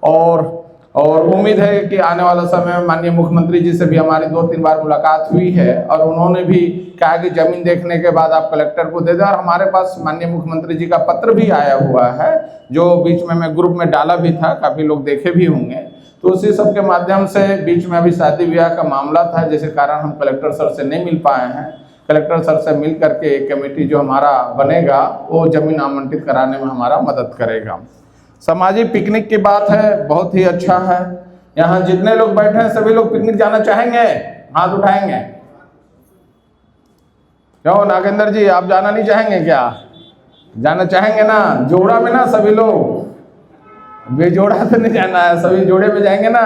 और उम्मीद है कि आने वाला समय में माननीय मुख्यमंत्री जी से भी हमारी 2-3 बार मुलाकात हुई है, और उन्होंने भी कहा कि जमीन देखने के बाद आप कलेक्टर को दे दें। और हमारे पास माननीय मुख्यमंत्री जी का पत्र भी आया हुआ है, जो बीच में मैं ग्रुप में डाला भी था, काफ़ी लोग देखे भी होंगे। तो उसी सब के माध्यम से बीच में अभी शादी ब्याह का मामला था, जिसके कारण हम कलेक्टर सर से नहीं मिल पाए हैं। कलेक्टर सर से मिल करके एक कमेटी जो हमारा बनेगा, वो जमीन आवंटित कराने में हमारा मदद करेगा। सामाजिक पिकनिक की बात है, बहुत ही अच्छा है। यहाँ जितने लोग बैठे हैं सभी लोग पिकनिक जाना चाहेंगे, हाथ उठाएंगे। क्यों नागेंद्र जी, आप जाना नहीं चाहेंगे क्या? जाना चाहेंगे ना? जोड़ा में ना सभी लोग, बेजोड़ा तो नहीं जाना है, सभी जोड़े में जाएंगे ना।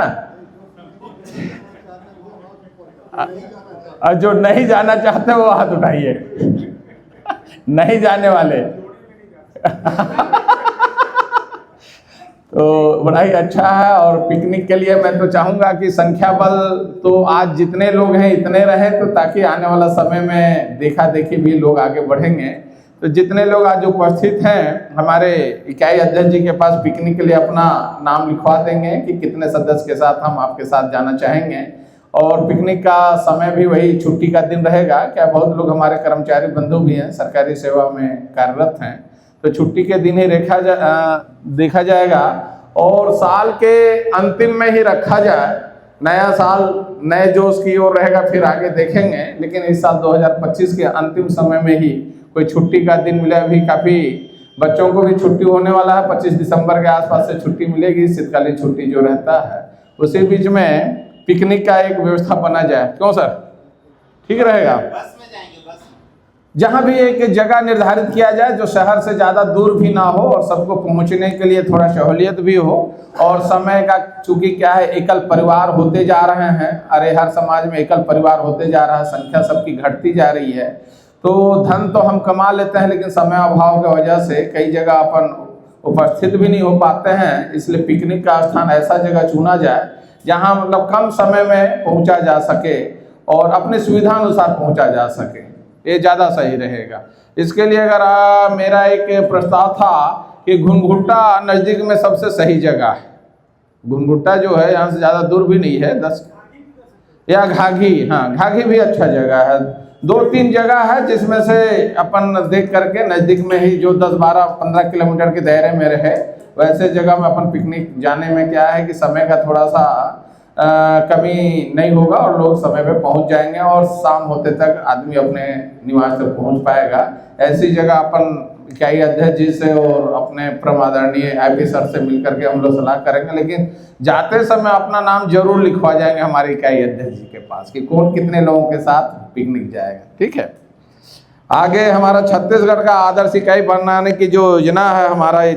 और जो नहीं जाना चाहते वो हाथ उठाइए, नहीं जाने वाले। तो बड़ा ही अच्छा है। और पिकनिक के लिए मैं तो चाहूँगा कि संख्या बल तो आज जितने लोग हैं इतने रहे, तो ताकि आने वाला समय में देखा देखी भी लोग आगे बढ़ेंगे। तो जितने लोग आज उपस्थित हैं, हमारे इकाई अध्यक्ष जी के पास पिकनिक के लिए अपना नाम लिखवा देंगे कि कितने सदस्य के साथ हम आपके साथ जाना चाहेंगे। और पिकनिक का समय भी वही छुट्टी का दिन रहेगा। क्या बहुत लोग हमारे कर्मचारी बंधु भी हैं, सरकारी सेवा में कार्यरत हैं, तो छुट्टी के दिन ही देखा जाएगा। और साल के अंतिम में ही रखा जाए, नया साल नए जोश की ओर रहेगा, फिर आगे देखेंगे। लेकिन इस साल 2025 के अंतिम समय में ही कोई छुट्टी का दिन मिले। अभी काफ़ी बच्चों को भी छुट्टी होने वाला है, 25 दिसंबर के आसपास से छुट्टी मिलेगी, शीतकालीन छुट्टी जो रहता है। उसी बीच में पिकनिक का एक व्यवस्था बना जाए, क्यों सर, ठीक रहेगा? जहाँ भी एक जगह निर्धारित किया जाए जो शहर से ज़्यादा दूर भी ना हो और सबको पहुँचने के लिए थोड़ा सहूलियत भी हो। और समय का चूँकि क्या है, एकल परिवार होते जा रहे हैं, अरे हर समाज में एकल परिवार होते जा रहा है, संख्या सबकी घटती जा रही है। तो धन तो हम कमा लेते हैं लेकिन समय अभाव की वजह से कई जगह अपन उपस्थित भी नहीं हो पाते हैं। इसलिए पिकनिक का स्थान ऐसा जगह चुना जाए जहाँ मतलब कम समय में पहुँचा जा सके और अपनी सुविधा अनुसार पहुँचा जा सके, ये ज़्यादा सही रहेगा। इसके लिए अगर मेरा एक प्रस्ताव था कि घुनघुट्टा नज़दीक में सबसे सही जगह है। घुनघुट्टा जो है यहाँ से ज़्यादा दूर भी नहीं है, 10 या घाघी, हाँ घाघी भी अच्छा जगह है। 2-3 जगह है जिसमें से अपन देख करके नज़दीक में ही जो 10-12-15 किलोमीटर के दायरे में रहे, वैसे जगह में अपन पिकनिक जाने में क्या है कि समय का थोड़ा सा कमी नहीं होगा और लोग समय पे पहुंच जाएंगे और शाम होते तक आदमी अपने निवास तक पहुंच पाएगा। ऐसी जगह अपन इकाई अध्यक्ष जी से और अपने प्रमादरणीय आईपी सर से मिलकर के हम लोग सलाह करेंगे, लेकिन जाते समय अपना नाम जरूर लिखवा जाएंगे हमारे इकाई अध्यक्ष जी के पास कि कौन कितने लोगों के साथ पिकनिक जाएगा। ठीक है, आगे हमारा छत्तीसगढ़ का आदर्श इकाई बनाने की जो योजना है हमारा ये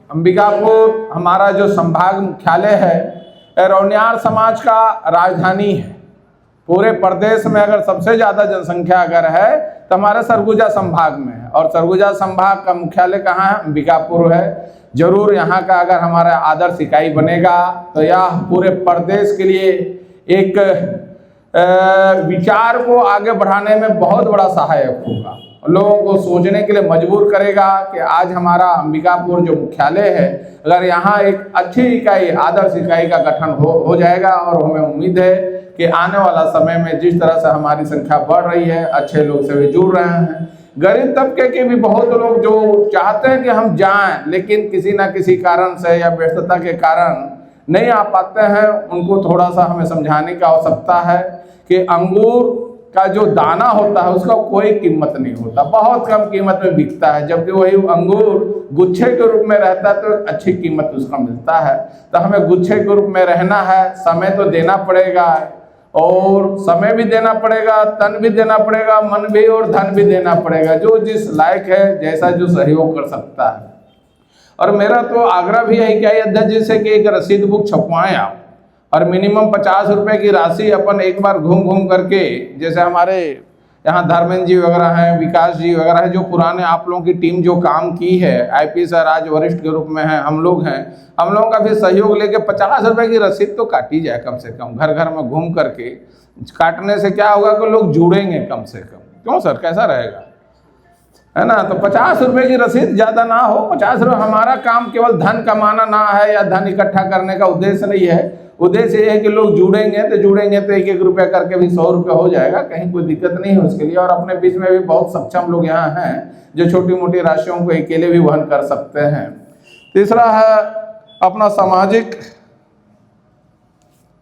अंबिकापुर हमारा जो संभाग मुख्यालय है, रौनियार समाज का राजधानी है। पूरे प्रदेश में अगर सबसे ज़्यादा जनसंख्या अगर है तो हमारे सरगुजा संभाग में है और सरगुजा संभाग का मुख्यालय कहाँ है? अंबिकापुर है। जरूर यहाँ का अगर हमारा आदर्श इकाई बनेगा तो यह पूरे प्रदेश के लिए एक विचार को आगे बढ़ाने में बहुत बड़ा सहायक होगा। लोगों को सोचने के लिए मजबूर करेगा कि आज हमारा अंबिकापुर जो मुख्यालय है, अगर यहाँ एक अच्छी इकाई आदर्श इकाई का गठन हो जाएगा और हमें उम्मीद है कि आने वाला समय में जिस तरह से हमारी संख्या बढ़ रही है, अच्छे लोग से भी जुड़ रहे हैं। गरीब तबके के भी बहुत लोग जो चाहते हैं कि हम जाएं लेकिन किसी ना किसी कारण से या व्यस्तता के कारण नहीं आ पाते हैं, उनको थोड़ा सा हमें समझाने की आवश्यकता है कि अंगूर का जो दाना होता है उसका कोई कीमत नहीं होता, बहुत कम कीमत में बिकता है, जबकि वही अंगूर गुच्छे के रूप में रहता है तो अच्छी कीमत उसका मिलता है। तो हमें गुच्छे के रूप में रहना है, समय तो देना पड़ेगा और समय भी देना पड़ेगा, तन भी देना पड़ेगा, मन भी और धन भी देना पड़ेगा, जो जिस लायक है, जैसा जो सहयोग कर सकता है। और मेरा तो आग्रह भी है कि अध्यक्ष जी से कि एक रसीद बुक छपवाएं आप और मिनिमम 50 रुपए की राशि अपन एक बार घूम करके, जैसे हमारे यहाँ धर्मेंद्र जी वगैरह हैं, विकास जी वगैरह हैं, जो पुराने आप लोगों की टीम जो काम की है, आईपी सर आज वरिष्ठ के रूप में हैं, हम लोग हैं, हम लोगों का भी सहयोग लेके 50 रुपए की रसीद तो काटी जाए कम से कम। घर घर में घूम करके काटने से क्या होगा कि लोग जुड़ेंगे कम से कम। क्यों सर, कैसा रहेगा, है ना? तो 50 रुपए की रसीद ज़्यादा ना हो, 50 रुपये। हमारा काम केवल धन कमाना ना है या धन इकट्ठा करने का उद्देश्य नहीं है। उद्देश्य ये है कि लोग जुड़ेंगे तो 1-1 रुपया करके भी 100 रुपये हो जाएगा, कहीं कोई दिक्कत नहीं है उसके लिए। और अपने बीच में भी बहुत सक्षम लोग यहाँ हैं जो छोटी मोटी राशियों को अकेले भी वहन कर सकते हैं। तीसरा है अपना सामाजिक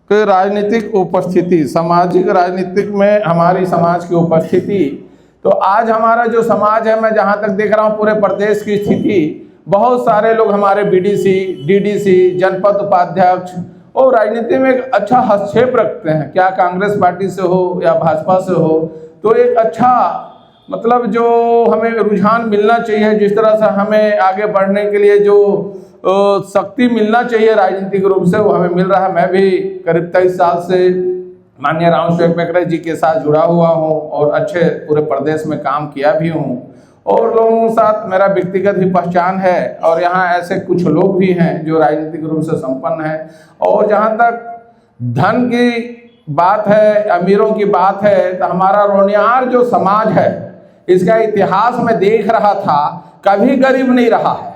राजनीतिक उपस्थिति। सामाजिक राजनीतिक में हमारी समाज की उपस्थिति, तो आज हमारा जो समाज है, मैं जहाँ तक देख रहा हूँ पूरे प्रदेश की स्थिति, बहुत सारे लोग हमारे बीडीसी, डीडीसी, जनपद उपाध्यक्ष और राजनीति में एक अच्छा हस्तक्षेप रखते हैं, क्या कांग्रेस पार्टी से हो या भाजपा से हो। तो एक अच्छा मतलब जो हमें रुझान मिलना चाहिए, जिस तरह से हमें आगे बढ़ने के लिए जो शक्ति मिलना चाहिए राजनीतिक रूप से, वो हमें मिल रहा है। मैं भी करीब 23 साल से माननीय राम सेवक पेकड़े जी के साथ जुड़ा हुआ हूँ और अच्छे पूरे प्रदेश में काम किया भी हूँ और लोगों के साथ मेरा व्यक्तिगत भी पहचान है। और यहाँ ऐसे कुछ लोग भी हैं जो राजनीतिक रूप से संपन्न हैं। और जहाँ तक धन की बात है, अमीरों की बात है, तो हमारा रौनियार जो समाज है, इसका इतिहास में देख रहा था, कभी गरीब नहीं रहा है।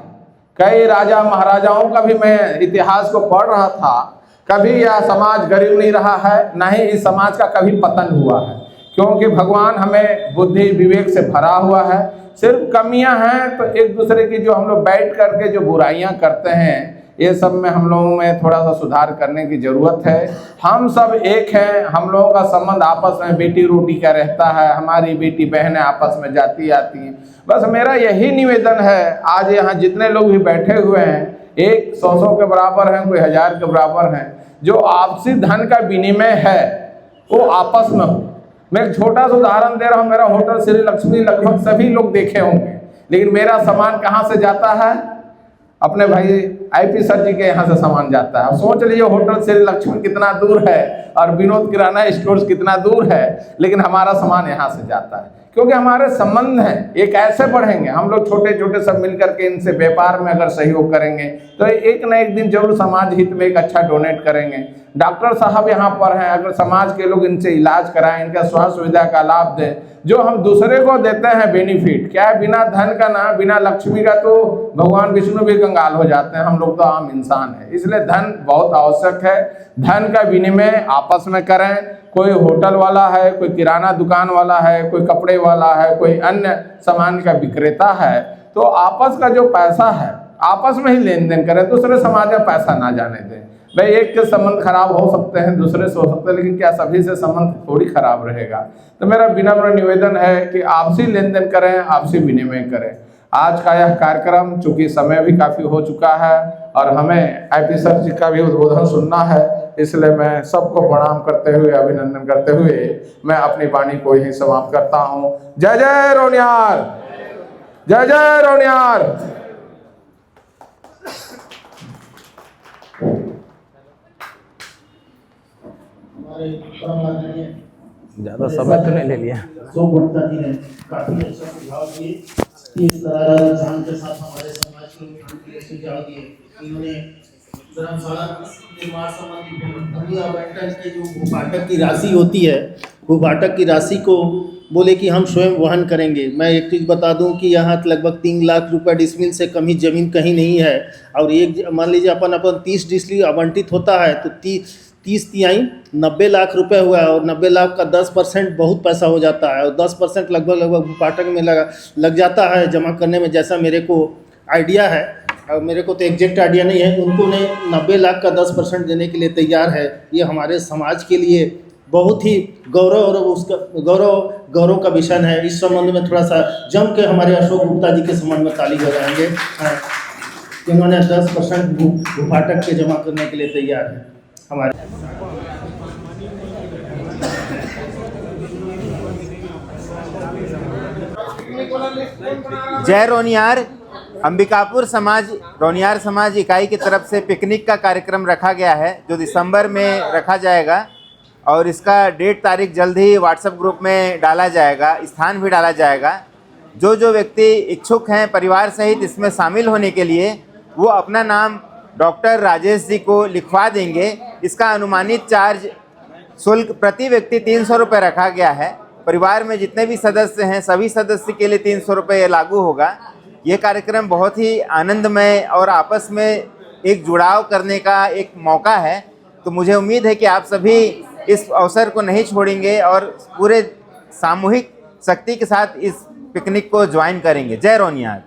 कई राजा महाराजाओं का भी मैं इतिहास को पढ़ रहा था, कभी यह समाज गरीब नहीं रहा है, ना ही इस समाज का कभी पतन हुआ है, क्योंकि भगवान हमें बुद्धि विवेक से भरा हुआ है। सिर्फ कमियां हैं तो एक दूसरे की जो हम लोग बैठ करके जो बुराइयां करते हैं, ये सब में हम लोगों में थोड़ा सा सुधार करने की ज़रूरत है। हम सब एक हैं, हम लोगों का संबंध आपस में बेटी रोटी का रहता है, हमारी बेटी बहनें आपस में जाती आती हैं। बस मेरा यही निवेदन है, आज यहाँ जितने लोग भी बैठे हुए हैं, एक 100 के बराबर हैं, कोई 1000 के बराबर हैं, जो आपसी धन का विनिमय है वो आपस में हो। मैं एक छोटा सा उदाहरण दे रहा हूँ, मेरा होटल श्री लक्ष्मी लगभग सभी लोग देखे होंगे, लेकिन मेरा सामान कहाँ से जाता है? अपने भाई आईपी सर जी के यहाँ से सामान जाता है। अब सोच लीजिए होटल श्री लक्ष्मी कितना दूर है और विनोद किराना स्टोर्स कितना दूर है, लेकिन हमारा सामान यहाँ से जाता है, क्योंकि हमारे संबंध हैं। एक ऐसे बढ़ेंगे हम लोग, छोटे छोटे सब मिल करके इनसे व्यापार में अगर सहयोग करेंगे तो एक न एक दिन जरूर समाज हित में एक अच्छा डोनेट करेंगे। डॉक्टर साहब यहाँ पर हैं, अगर समाज के लोग इनसे इलाज कराएं, इनका स्वास्थ्य सुविधा का लाभ दें, जो हम दूसरे को देते हैं बेनिफिट, क्या है, बिना धन का ना, बिना लक्ष्मी का तो भगवान विष्णु भी कंगाल हो जाते हैं, हम लोग तो आम इंसान है। इसलिए धन बहुत आवश्यक है। धन का विनिमय आपस में करें। कोई होटल वाला है, कोई किराना दुकान वाला है, कोई कपड़े वाला है, कोई अन्य सामान का विक्रेता है, तो आपस का जो पैसा है आपस में ही लेन देन करें, दूसरे समाज में पैसा ना जाने दें। भाई एक के संबंध खराब हो सकते हैं, दूसरे से हो सकते हैं, लेकिन क्या सभी से संबंध थोड़ी खराब रहेगा? तो मेरा विनम्र निवेदन है कि आपसी लेन देन करें, आपसी विनिमय करें। आज का यह कार्यक्रम चूंकि समय भी काफ़ी हो चुका है और हमें आईपी सर जी का भी उद्बोधन सुनना है, इसलिए मैं सबको प्रणाम करते हुए, अभिनंदन करते हुए मैं अपनी वाणी को यही समाप्त करता हूँ। जय जय रोनियार, जय जय रोनियार। ज़्यादा समय तो नहीं ले लिया। गुप्ता जी ने काफी अच्छा सुझाव दिए, इस तरह रुझान के साथ हमारे समाज के सुझाव दिए। इन्होंने धर्मशाला निर्माण संबंधी भूमि आवंटन के जो भूभाटक की राशि होती है, भूभाटक की राशि को बोले कि हम स्वयं वहन करेंगे। मैं एक चीज़ बता दूं कि यहाँ लगभग 3 लाख रुपए डिसमिल से कम ही ज़मीन कहीं नहीं है, और एक मान लीजिए अपन 30 डिसमिल आवंटित होता है तो 30 तिहाई 90 लाख रुपए हुआ है, और 90 लाख का 10% बहुत पैसा हो जाता है, और 10% लगभग भूभाटक में लग जाता है जमा करने में, जैसा मेरे को आइडिया है। और मेरे को तो एग्जैक्ट आइडिया नहीं है, उनको ने 90 लाख का 10% देने के लिए तैयार है। ये हमारे समाज के लिए बहुत ही गौरव और उसका गौरव का विषय है। इस संबंध में थोड़ा सा जम के हमारे अशोक गुप्ता जी के संबंध में ताली बजाएंगे, जिन्होंने 10% भूभाटक के जमा करने के लिए तैयार है हमारे। जय रोनियार। अंबिकापुर समाज रोनियार समाज इकाई की तरफ से पिकनिक का कार्यक्रम रखा गया है, जो दिसंबर में रखा जाएगा, और इसका डेट तारीख जल्द ही व्हाट्सएप ग्रुप में डाला जाएगा, स्थान भी डाला जाएगा। जो व्यक्ति इच्छुक हैं परिवार सहित इसमें शामिल होने के लिए, वो अपना नाम डॉक्टर राजेश जी को लिखवा देंगे। इसका अनुमानित चार्ज शुल्क प्रति व्यक्ति 300 रुपये रखा गया है। परिवार में जितने भी सदस्य हैं सभी सदस्य के लिए 300 रुपये लागू होगा। ये कार्यक्रम बहुत ही आनंदमय और आपस में एक जुड़ाव करने का एक मौका है, तो मुझे उम्मीद है कि आप सभी इस अवसर को नहीं छोड़ेंगे और पूरे सामूहिक शक्ति के साथ इस पिकनिक को ज्वाइन करेंगे। जय रोनियार।